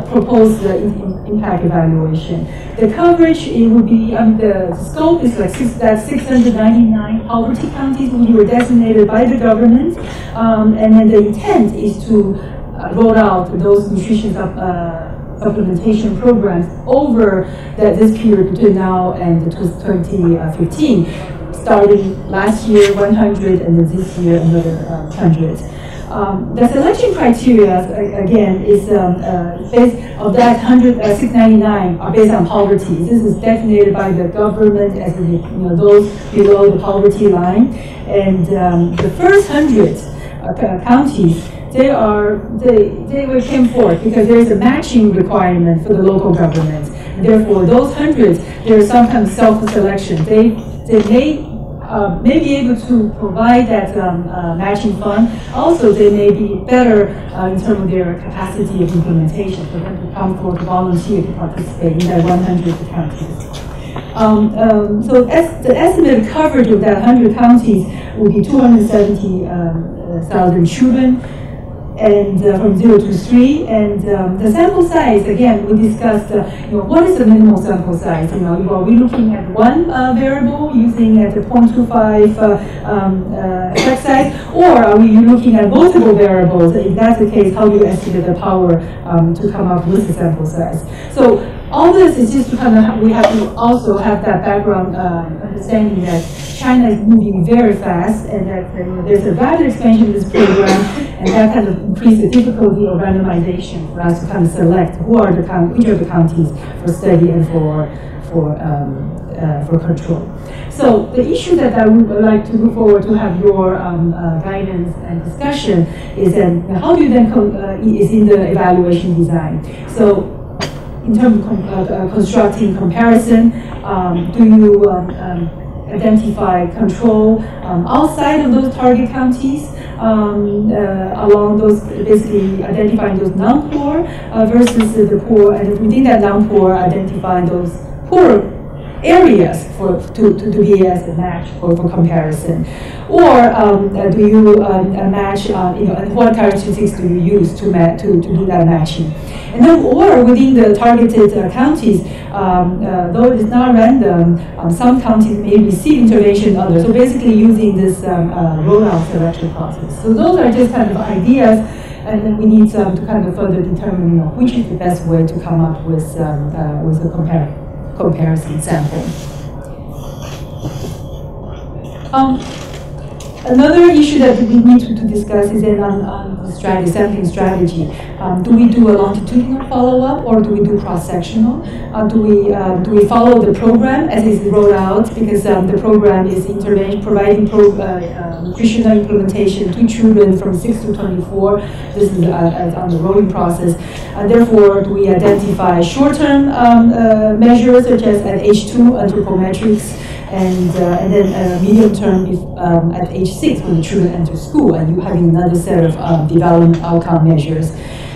proposed impact evaluation, the coverage, it would be, the scope is like 699 poverty counties which were designated by the government, and then the intent is to roll out those nutrition supplementation programs over this period between now and 2015, starting last year 100 and then this year another 100. The selection criteria, again, is based on that 699 are based on poverty. This is designated by the government as those below the poverty line, and the first 100 counties, they came forth because there is a matching requirement for the local government. And therefore, those 100, there is some kind of self-selection. They may be able to provide that matching fund. Also, they may be better in terms of their capacity of implementation for them to come forward to volunteer to participate in that 100 counties. So the estimated coverage of that 100 counties would be 270,000 children. and from 0 to 3, and the sample size, again, we discussed, what is the minimal sample size? Are we looking at one variable using at the 0.25 effect size, or are we looking at multiple variables? If that's the case, how do you estimate the power to come up with the sample size? So all this is just to kind of, we have to also have that background understanding that China is moving very fast, and that there's a rapid expansion of this program, and that kind of increased the difficulty of randomization for us to kind of select which are the counties for study and for control. So the issue that I would like to look forward to have your guidance and discussion is then how do you then is in the evaluation design. So in terms of constructing comparison, do you identify control outside of those target counties, along those, basically identifying those non-poor versus the poor, and within that non-poor, identifying those poor areas to be as a match for comparison, or do you match? And what characteristics do you use to do that matching? And then, or within the targeted counties, though it is not random, some counties may receive intervention, others. So basically, using this rollout selection process. So those are just kind of ideas. And then we need to kind of further determine which is the best way to come up with a comparison sample. Another issue that we need to discuss is then on the sampling strategy. Do we do a longitudinal follow-up, or do we do cross-sectional? Do we follow the program as it's rolled out, because the program is providing nutritional implementation to children from 6 to 24. This is on the rolling process. Therefore, do we identify short-term measures such as at age 2 anthropometrics, and then medium term at age 6 when the children enter school, and you having another set of development outcome measures.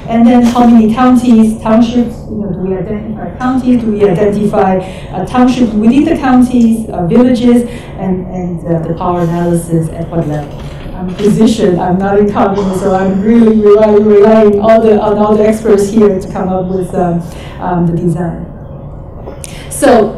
And then how many counties, townships, do we identify counties, do we identify townships within the counties, villages, and the power analysis at what level? I'm a physician, I'm not an economist, so I'm really relying on all the experts here to come up with the design. So,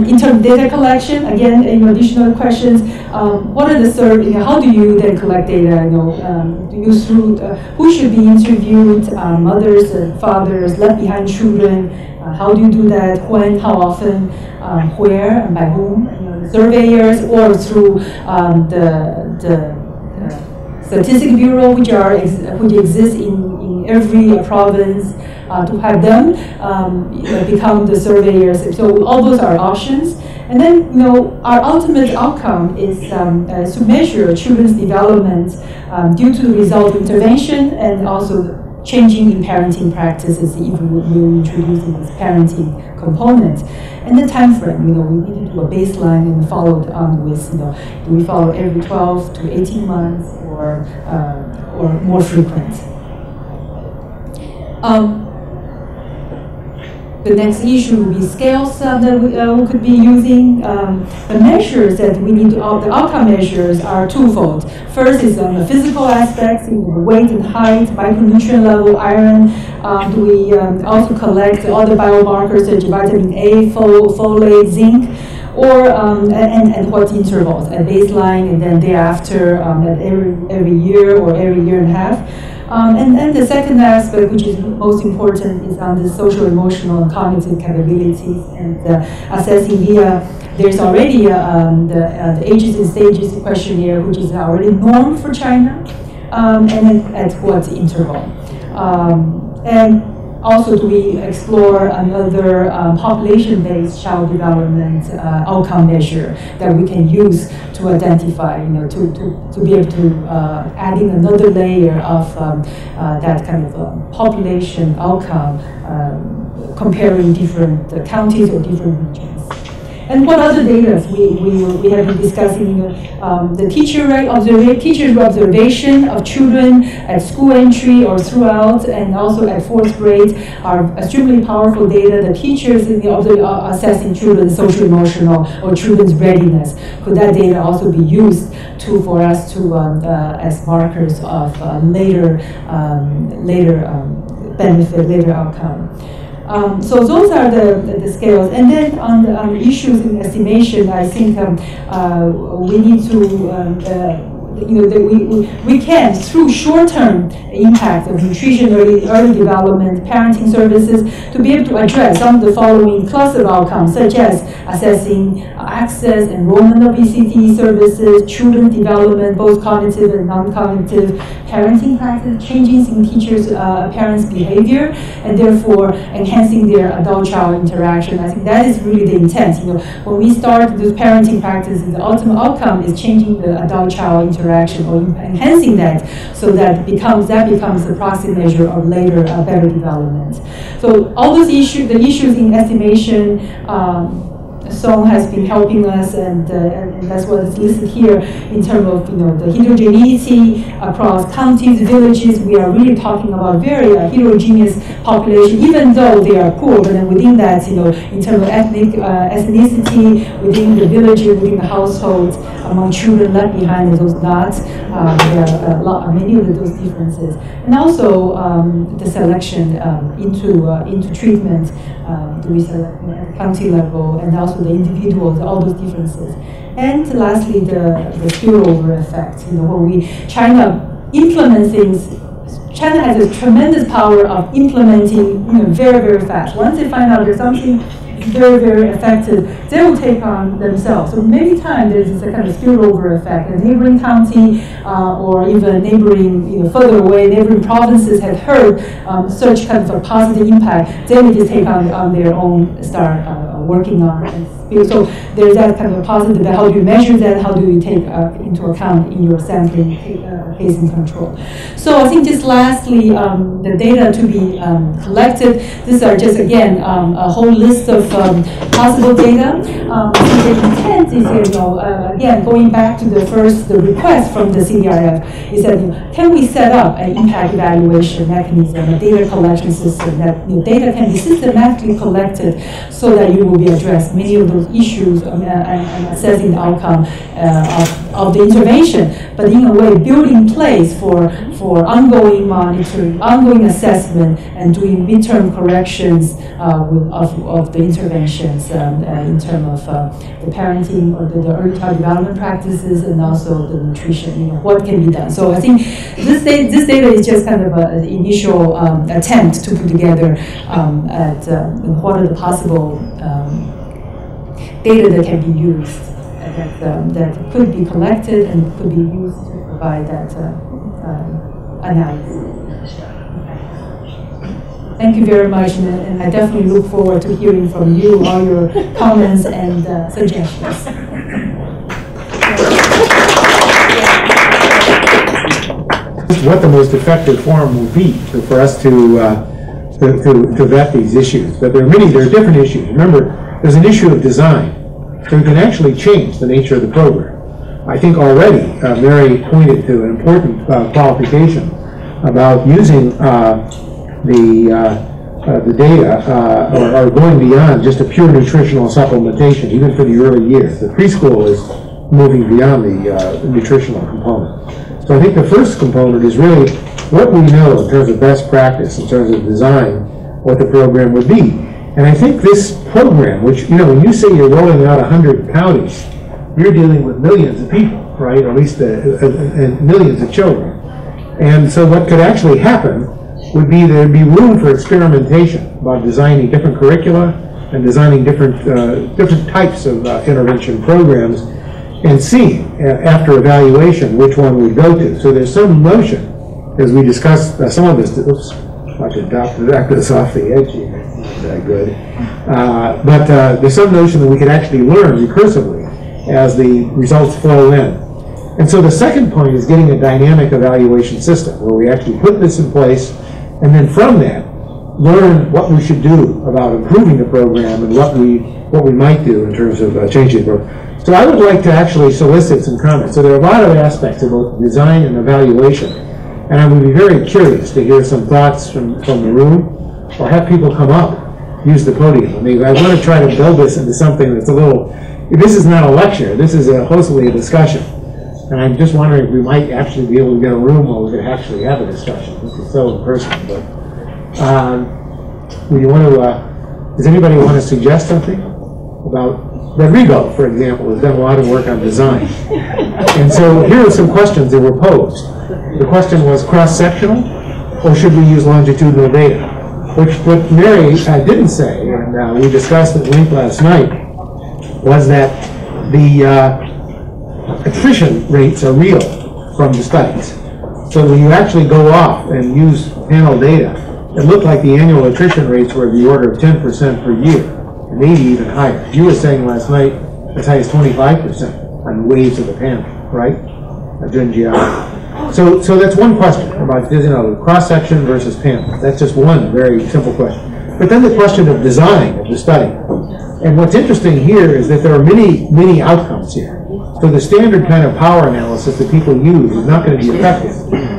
in terms of data collection, again, additional questions. What are the how do you then collect data? Do you through who should be interviewed? Mothers and fathers, left behind children. How do you do that? When? How often? Where? And by whom? Surveyors, or through the Statistics Bureau, which exists in every province, to have them become the surveyors. So all those are options. And then, our ultimate outcome is to measure children's development due to the result of intervention, and also changing in parenting practices, if we're introducing this parenting component. And the time frame, we need to do a baseline and follow it on with, do we follow every 12 to 18 months or more frequent? The next issue will be scales that we could be using. The measures that we need the outcome measures are twofold. First is on the physical aspects, weight and height, micronutrient level, iron. Do we also collect all the biomarkers such as vitamin A, folate, zinc, or and what intervals at baseline and then thereafter at every year or every year and a half. And the second aspect, which is most important, is on the social, emotional, and cognitive capabilities, and assessing via, there's already the ages and stages questionnaire, which is already normed for China, and then at what interval. And also, do we explore another population-based child development outcome measure that we can use to identify, to be able to adding another layer of that kind of population outcome, comparing different counties or different regions. And what other data we have been discussing? The teacher's observation of children at school entry or throughout, and also at 4th grade are extremely powerful data. The teachers in the assessing children's social emotional or children's readiness. Could that data also be used for us to as markers of later benefit, later outcome? So those are the scales. And then on the issues in estimation, I think we need to we can, through short-term impact of nutrition, early development, parenting services, to be able to address some of the following cluster of outcomes, such as assessing access, enrollment of ECI services, children's development, both cognitive and non-cognitive, parenting practice, changes in teachers' parents' behavior, and therefore enhancing their adult-child interaction. I think that is really the intent. When we start those parenting practices, the ultimate outcome is changing the adult-child interaction or enhancing that, so that becomes the proxy measure of later better development. So all those issues, the issues in estimation, Song has been helping us, and that's what is listed here in terms of the heterogeneity across counties, villages. We are really talking about very heterogeneous population, even though they are poor. But then within that, in terms of ethnicity within the village, within the households, among children left behind and those not, there are many of those differences, and also the selection into treatment. We select at the county level, and also the individuals, all those differences. And lastly, the spillover effect. When China implements things, China has a tremendous power of implementing very, very fast. Once they find out there's something very, very effective, they will take on themselves. So many times there's this kind of spillover effect. A neighboring county or even neighboring, further away, neighboring provinces have heard such kind of a positive impact. They will just take on their own, start working on it. So there's that kind of a positive, but how do you measure that? How do you take into account in your sampling case and control? So I think just lastly, the data to be collected, these are just, again, a whole list of possible data. The intent is, again, going back to the request from the CDRF, is that can we set up an impact evaluation mechanism, a data collection system that data can be systematically collected so that you will be addressed many of those issues and assessing the outcome of the intervention, but in a way building place for ongoing monitoring, ongoing assessment, and doing midterm corrections of the interventions in terms of the parenting or the early child development practices, and also the nutrition, what can be done. So I think this data is just kind of an initial attempt to put together at what are the possible data that can be used, that could be collected and could be used to provide that analysis. Thank you very much, and I definitely look forward to hearing from you, all your comments and suggestions. What the most effective form will be for us to vet these issues. But there are different issues. Remember, there's an issue of design, so you can actually change the nature of the program. I think already Mary pointed to an important qualification about using the data or going beyond just a pure nutritional supplementation, even for the early years. The preschool is moving beyond the nutritional component. So I think the first component is really what we know in terms of best practice, in terms of design, what the program would be. And I think this program, which, when you say you're rolling out 100 counties, you're dealing with millions of people, right? Or at least and millions of children. And so what could actually happen would be there'd be room for experimentation about designing different curricula and designing different types of intervention programs, and seeing after evaluation which one we'd go to. So there's some notion, as we discussed some of this. Oops, I could knock this off the edge here. That good. But there's some notion that we could actually learn recursively as the results flow in. And so the second point is getting a dynamic evaluation system where we actually put this in place, and then from that learn what we should do about improving the program and what we what we might do in terms of changing the program. So I would like to actually solicit some comments. So there are a lot of aspects of both design and evaluation, and I would be very curious to hear some thoughts from the room, or have people come up, use the podium. I mean, I want to try to build this into something that's a little, this is not a lecture, this is hopefully a discussion. And I'm just wondering if we might actually be able to get a room where we could actually have a discussion. This is so in person, but would you want to, does anybody want to suggest something about, Rodrigo, for example, has done a lot of work on design. And so here are some questions that were posed. The question was cross-sectional, or should we use longitudinal data? Which what Mary didn't say, and we discussed at length last night, was that the attrition rates are real from the studies. So when you actually go off and use panel data, it looked like the annual attrition rates were the order of 10% per year, and maybe even higher. You were saying last night as high as 25% on waves of the panel, right? So that's one question about, cross-section versus panel. That's just one very simple question. But then the question of design of the study. And what's interesting here is that there are many outcomes here. So the standard kind of power analysis that people use is not going to be effective.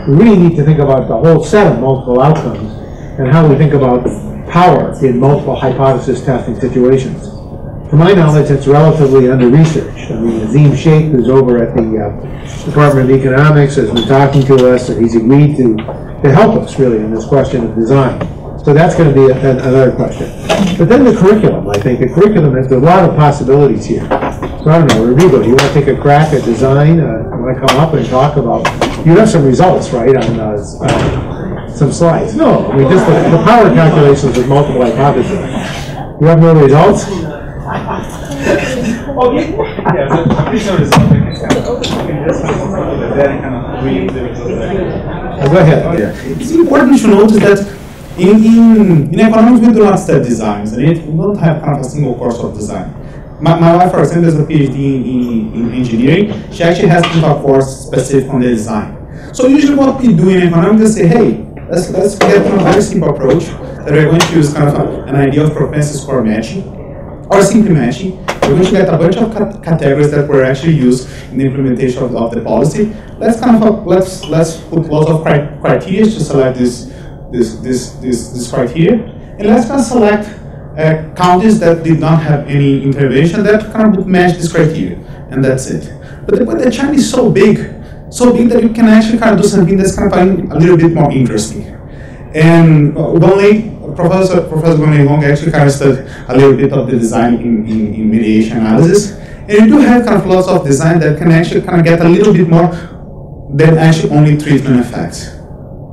We really need to think about the whole set of multiple outcomes and how we think about power in multiple hypothesis testing situations. To my knowledge, it's relatively under-researched. I mean, Azim Sheikh, who's over at the Department of Economics, has been talking to us, and he's agreed to help us, really, in this question of design. So that's going to be another question. But then the curriculum, I think. The curriculum, there's a lot of possibilities here. So I don't know, Rodrigo, you want to take a crack at design? You want to come up and talk about, you have some results, right, on some slides? No, I mean, just the power calculations with multiple hypotheses. You have no results? Go ahead. Yeah. It's important to notice that in economics we do not study designs, and we don't have kind of a single course of design. My wife, for example, has a PhD in engineering. She actually has a course specific on the design. So usually what we do in economics is say, hey, let's get a very simple approach that we're going to use kind of an idea of propensity score matching or simply matching. We're going to get a bunch of categories that were actually used in the implementation of the policy. Let's kind of let's put lots of criteria to select this criteria, and let's kind of select counties that did not have any intervention that kind of would match this criteria, and that's it. But the China is so big that you can actually kind of do something that's kind of a little bit more interesting. And Professor Gonley Long actually kind of studied a little bit of the design in mediation analysis, and you do have kind of lots of design that can actually kind of get a little bit more than actually only treatment effects.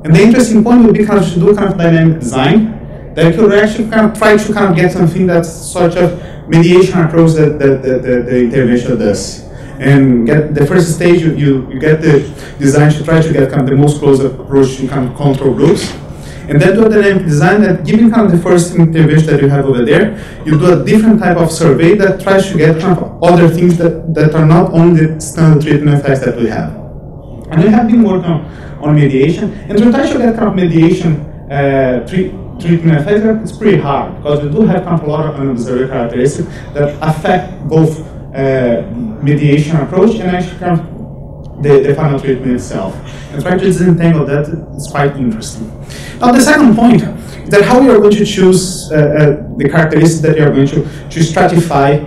And the interesting point would be kind of to do kind of dynamic design that could actually kind of try to kind of get something that's sort of mediation approach that the intervention does. And get the first stage, you get the design to try to get kind of the most close approach to kind of control groups. And then do a dynamic design that, given kind of the first intervention that you have over there, you do a different type of survey that tries to get kind of other things that are not only the standard treatment effects that we have. And we have been working on mediation, and to try to get kind of mediation treatment effects, it's pretty hard, because we do have kind of a lot of unobserved characteristics that affect both mediation approach and actually kind of the final treatment itself. And trying to disentangle that is quite interesting. Now the second point is that how you are going to choose the characteristics that you are going to stratify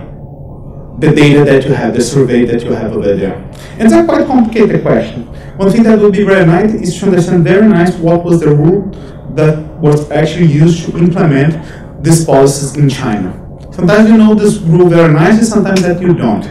the data that you have, the survey that you have over there. And it's a quite complicated question. One thing that would be very nice is to understand very nice what was the rule that was actually used to implement these policies in China. Sometimes you know this rule very nicely, sometimes that you don't.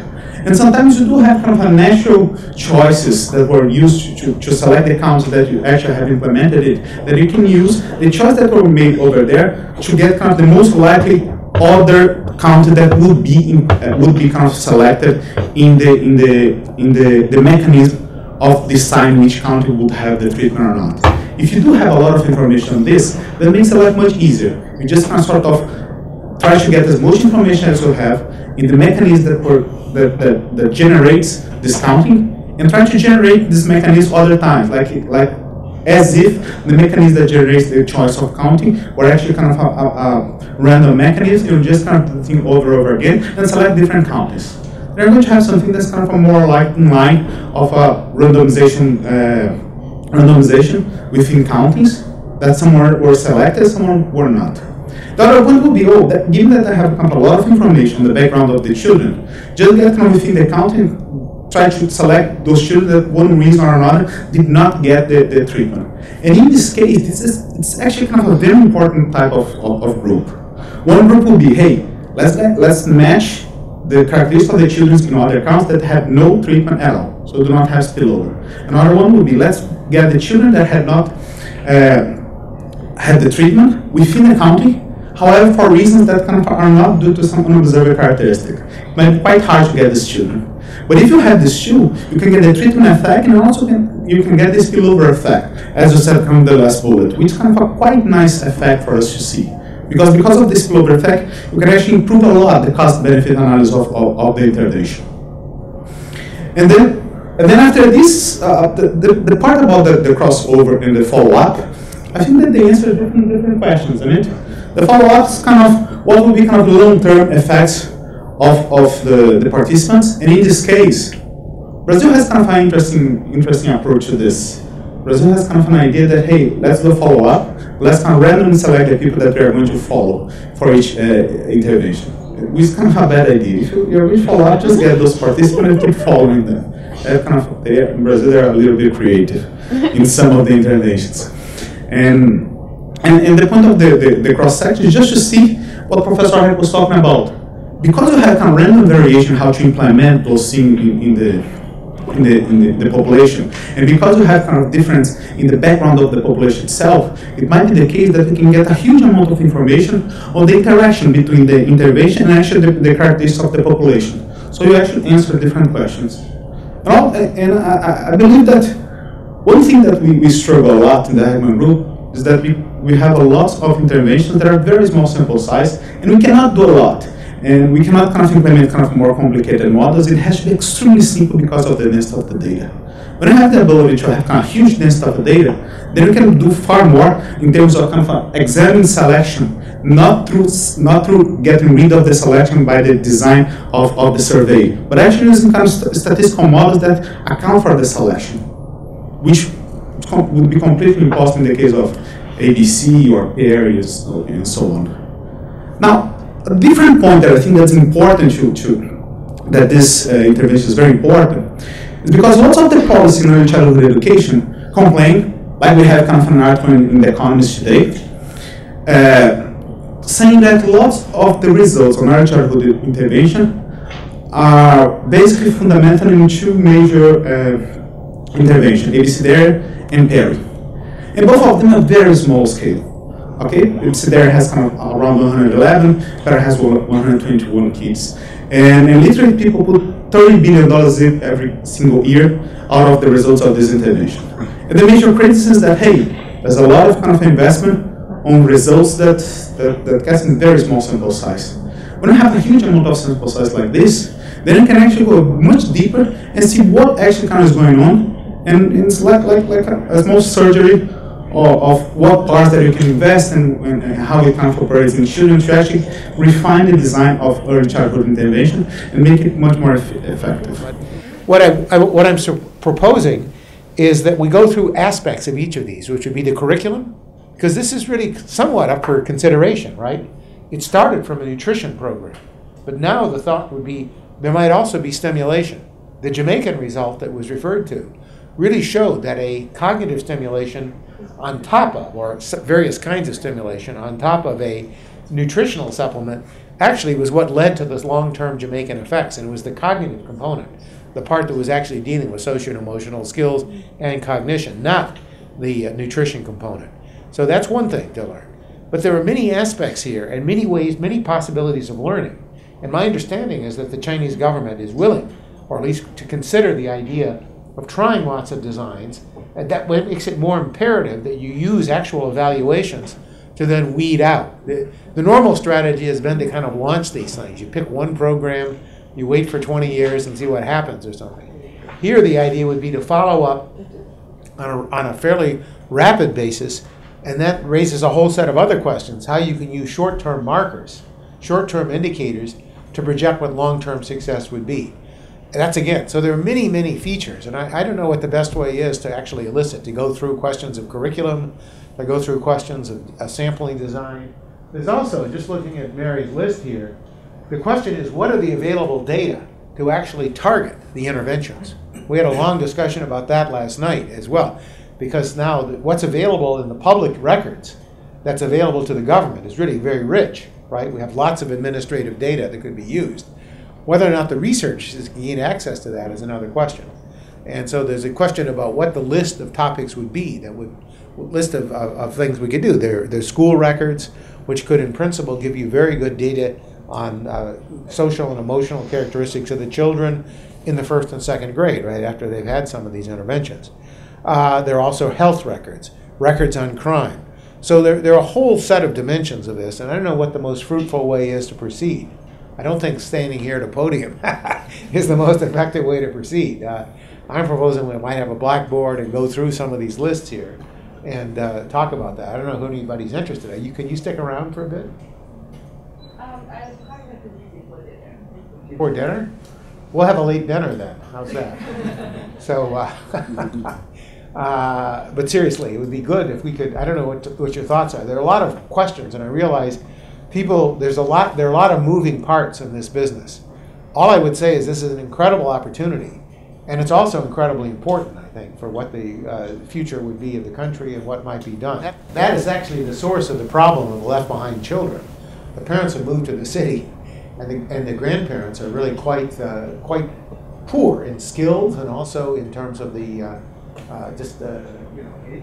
And sometimes you do have kind of a natural choices that were used to select the counties that you actually have implemented it, that you can use the choice that were made over there to get kind of the most likely other county that would be kind of selected in the mechanism of deciding which county would have the treatment or not. If you do have a lot of information on this, that makes it much easier. You just kind of sort of try to get as much information as you have in the mechanism that generates this counting, and try to generate this mechanism other times, like as if the mechanism that generates the choice of counting were actually kind of a random mechanism. You just kind of think over and over again and select different counties. They're going to have something that's kind of a more like in line of a randomization within countings, that some were selected, some were not. The other one would be, that given that I have a lot of information on the background of the children, just get kind of within the counting, try to select those children that one reason or another did not get the treatment. And in this case, it's actually kind of a very important type of group. One group will be, hey, let's match the characteristics of the children in other counts that had no treatment at all, so do not have spillover. Another one would be, let's get the children that had not had the treatment within the county, however, for reasons that kind of are not due to some unobserved characteristic. It might be quite hard to get these children. But if you have this two, you can get the treatment effect, and also you can get the spillover effect, as you said from the last bullet, which is kind of a quite nice effect for us to see. Because of this spillover effect, you can actually improve a lot the cost-benefit analysis of the intervention. And then after this, the part about the crossover and the follow-up, I think that they answer different questions, isn't it? The follow-up is kind of what will be kind of the long-term effects of the participants, and in this case, Brazil has kind of an interesting approach to this. Brazil has kind of an idea that, hey, let's do a follow-up, let's kind of randomly select the people that we are going to follow for each intervention. Which is kind of a bad idea. If you're going to follow up, just get those participants and keep following them. In Brazil, they're a little bit creative in some of the interventions. And the point of the cross-section is just to see what Professor Heck was talking about. Because you have kind of random variation how to implement those things in the population, and because you have kind of difference in the background of the population itself, it might be the case that we can get a huge amount of information on the interaction between the intervention and actually the characteristics of the population. So you actually answer different questions. And I believe that one thing that we struggle a lot in the Heckman group is that we have a lot of interventions that are very small sample size, and we cannot do a lot. And we cannot kind of implement kind of more complicated models. It has to be extremely simple because of the density of the data. When you have the ability to have kind of huge density of the data, then you can do far more in terms of kind of examining selection, not through getting rid of the selection by the design of the survey, but actually using kind of statistical models that account for the selection, which would be completely impossible in the case of ABC or areas and so on. Now, a different point that I think that's important that this intervention is very important is because lots of the policy in early childhood education complain, like we have kind of an article in The Economist today, saying that lots of the results on early childhood intervention are basically fundamental in two major interventions, ABCDER and PERI. And both of them are very small scale. Okay, ABCDER has kind of around 111, PERI has 121 kids. And literally people put $30 billion every single year out of the results of this intervention. And the major criticism is that, hey, there's a lot of kind of investment on results that cast in very small sample size. When you have a huge amount of sample size like this, then you can actually go much deeper and see what actually kind of is going on. And it's like a small surgery of what parts that you can invest and how you kind of operate in children to actually refine the design of early childhood intervention and make it much more effective. What I'm proposing is that we go through aspects of each of these, which would be the curriculum, because this is really somewhat up for consideration, right? It started from a nutrition program, but now the thought would be there might also be stimulation. The Jamaican result that was referred to really showed that a cognitive stimulation on top of, or various kinds of stimulation on top of a nutritional supplement actually was what led to this long-term Jamaican effects, and it was the cognitive component, the part that was actually dealing with social and emotional skills and cognition, not the nutrition component. So that's one thing to learn. But there are many aspects here and many ways, many possibilities of learning. And my understanding is that the Chinese government is willing, or at least to consider the idea of trying lots of designs, and that makes it more imperative that you use actual evaluations to then weed out. The normal strategy has been to kind of launch these things. You pick one program, you wait for 20 years and see what happens or something. Here the idea would be to follow up on a fairly rapid basis, and that raises a whole set of other questions, how you can use short-term markers, short-term indicators to project what long-term success would be. And that's again, so there are many, many features, and I don't know what the best way is to actually elicit, to go through questions of curriculum, to go through questions of sampling design. There's also, just looking at Mary's list here, the question is, what are the available data to actually target the interventions? We had a long discussion about that last night as well, because now what's available in the public records that's available to the government is really very rich, right? We have lots of administrative data that could be used. Whether or not the researchers can gain access to that is another question. And so there's a question about what the list of topics would be, that would list of things we could do. There's school records, which could in principle give you very good data on social and emotional characteristics of the children in the first and second grade, right after they've had some of these interventions. There are also health records, records on crime. So there are a whole set of dimensions of this, and I don't know what the most fruitful way is to proceed. I don't think standing here at a podium is the most effective way to proceed. I'm proposing we might have a blackboard and go through some of these lists here and talk about that. I don't know who anybody's interested. Can you stick around for a bit? Before dinner? We'll have a late dinner then. How's that? So, but seriously, it would be good if we could. I don't know what your thoughts are. There are a lot of questions, and I realize there are a lot of moving parts in this business. All I would say is this is an incredible opportunity, and it's also incredibly important, I think, for what the future would be of the country and what might be done. That is actually the source of the problem of left behind children. The parents have moved to the city, and the grandparents are really quite poor in skills and also in terms of the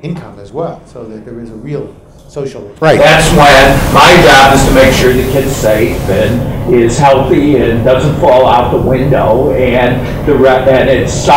income as well. So that there is a real social. Right. That's when my job is to make sure the kid's safe and is healthy and doesn't fall out the window, and it's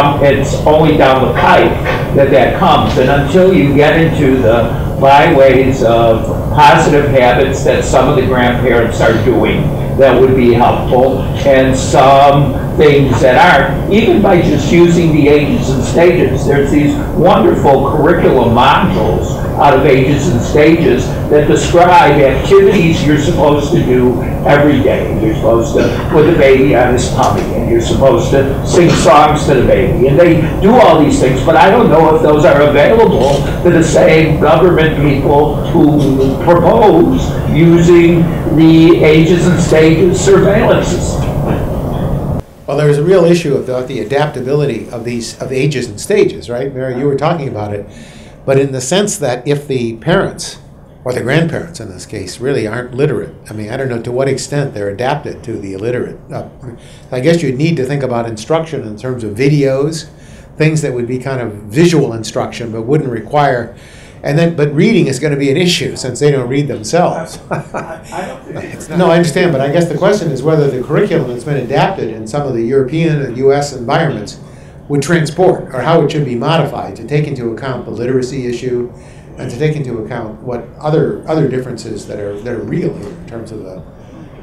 only down the pipe that comes. And until you get into the byways of positive habits that some of the grandparents are doing, that would be helpful, and some things that aren't, even by just using the ages and stages. There's these wonderful curriculum modules out of ages and stages that describe activities you're supposed to do every day. You're supposed to put the baby on his tummy, and you're supposed to sing songs to the baby, and they do all these things, but I don't know if those are available to the same government people who propose using the ages and stages surveillance system. Well, there's a real issue about the adaptability of ages and stages, right? Mary, you were talking about it. But in the sense that if the parents, or the grandparents in this case, really aren't literate, I mean, I don't know to what extent they're adapted to the illiterate. I guess you'd need to think about instruction in terms of videos, things that would be kind of visual instruction but wouldn't require. But reading is going to be an issue since they don't read themselves. No, I understand, but I guess the question is whether the curriculum that's been adapted in some of the European and U.S. environments would transport, or how it should be modified to take into account the literacy issue and to take into account what other differences that are real here in terms of the.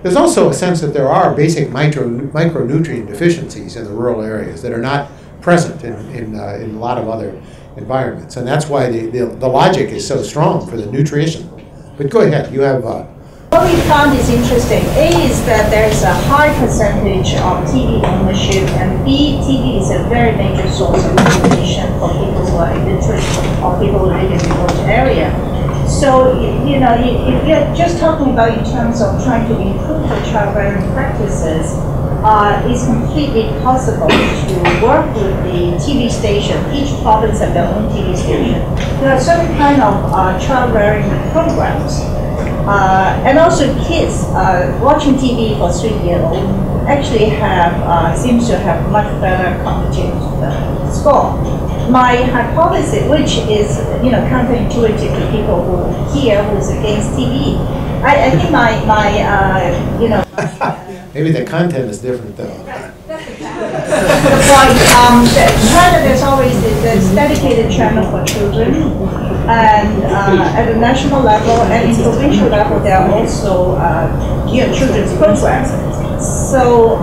There's also a sense that there are basic micronutrient deficiencies in the rural areas that are not present in a lot of other environments, and that's why the logic is so strong for the nutrition. But go ahead, you have. What we found is interesting. A is that there's a high percentage of TV ownership, and B, TV is a very major source of information for people who are illiterate or people who live in the remote area. So, if you're just talking about in terms of trying to improve the child-rearing practices, it's completely possible to work with the TV station. Each province has their own TV station. There are certain kind of child-rearing programs. And also kids watching TV for 3-year-old actually seems to have much better cognitive score. My hypothesis, which is counterintuitive to people who who's against TV, I think maybe the content is different though. The point, China, there's always this dedicated channel for children, and at the national level and in provincial level, there are also children's programs. So,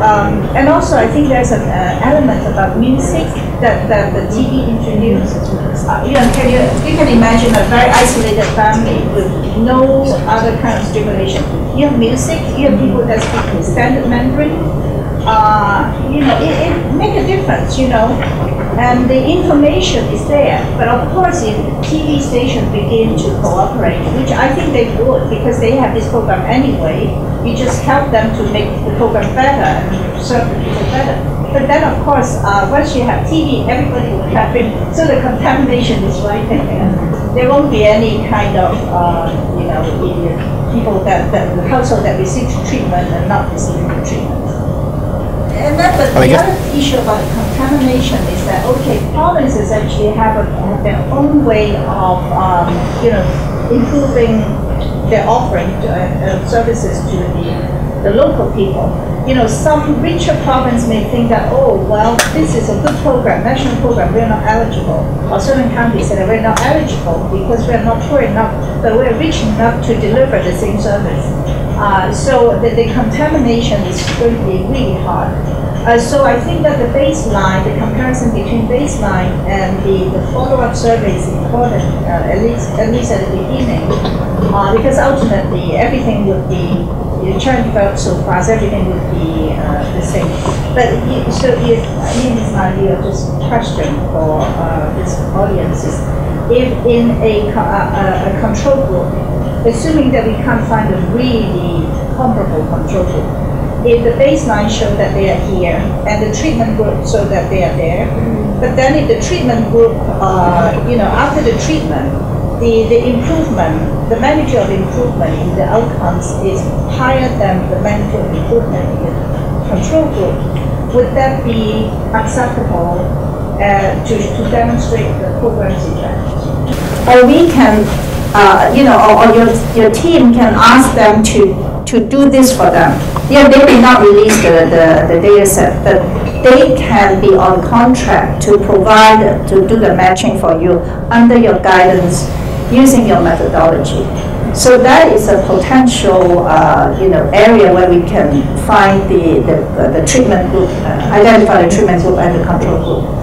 and also I think there's an element about music that the TV introduced. You can imagine a very isolated family with no other kind of stimulation. You have music, you have people that speak standard Mandarin. It makes a difference, and the information is there. But of course, if TV stations begin to cooperate, which I think they would, because they have this program anyway, you just help them to make the program better and serve the people better. But then, of course, once you have TV, everybody will have it, so the contamination is right there. There won't be any kind of, people the household that receive treatment and not receiving the treatment. And then the other issue about contamination is that, provinces actually have their own way of, improving their offering services to the local people. Some richer province may think that, this is a good program, national program, we're not eligible. Or certain counties say that we're not eligible because we're not poor enough, but we're rich enough to deliver the same service. So the contamination is going to be really hard. So I think that the baseline, the comparison between baseline and the follow-up survey is important, at least at the beginning, because ultimately everything would be, China developed so fast, everything would be the same. But it's my idea, just question for this audience is, if in a control group, assuming that we can't find a really comparable control group, if the baseline show that they are here and the treatment group show that they are there, but then if the treatment group, after the treatment, the improvement, the magnitude of improvement in the outcomes is higher than the magnitude of improvement in the control group, would that be acceptable to demonstrate the program's effect? Or we can, or your team can ask them to do this for them. They may not release the data set, but they can be on contract to provide, to do the matching for you under your guidance using your methodology. So that is a potential area where we can find the treatment group, identify the treatment group and the control group.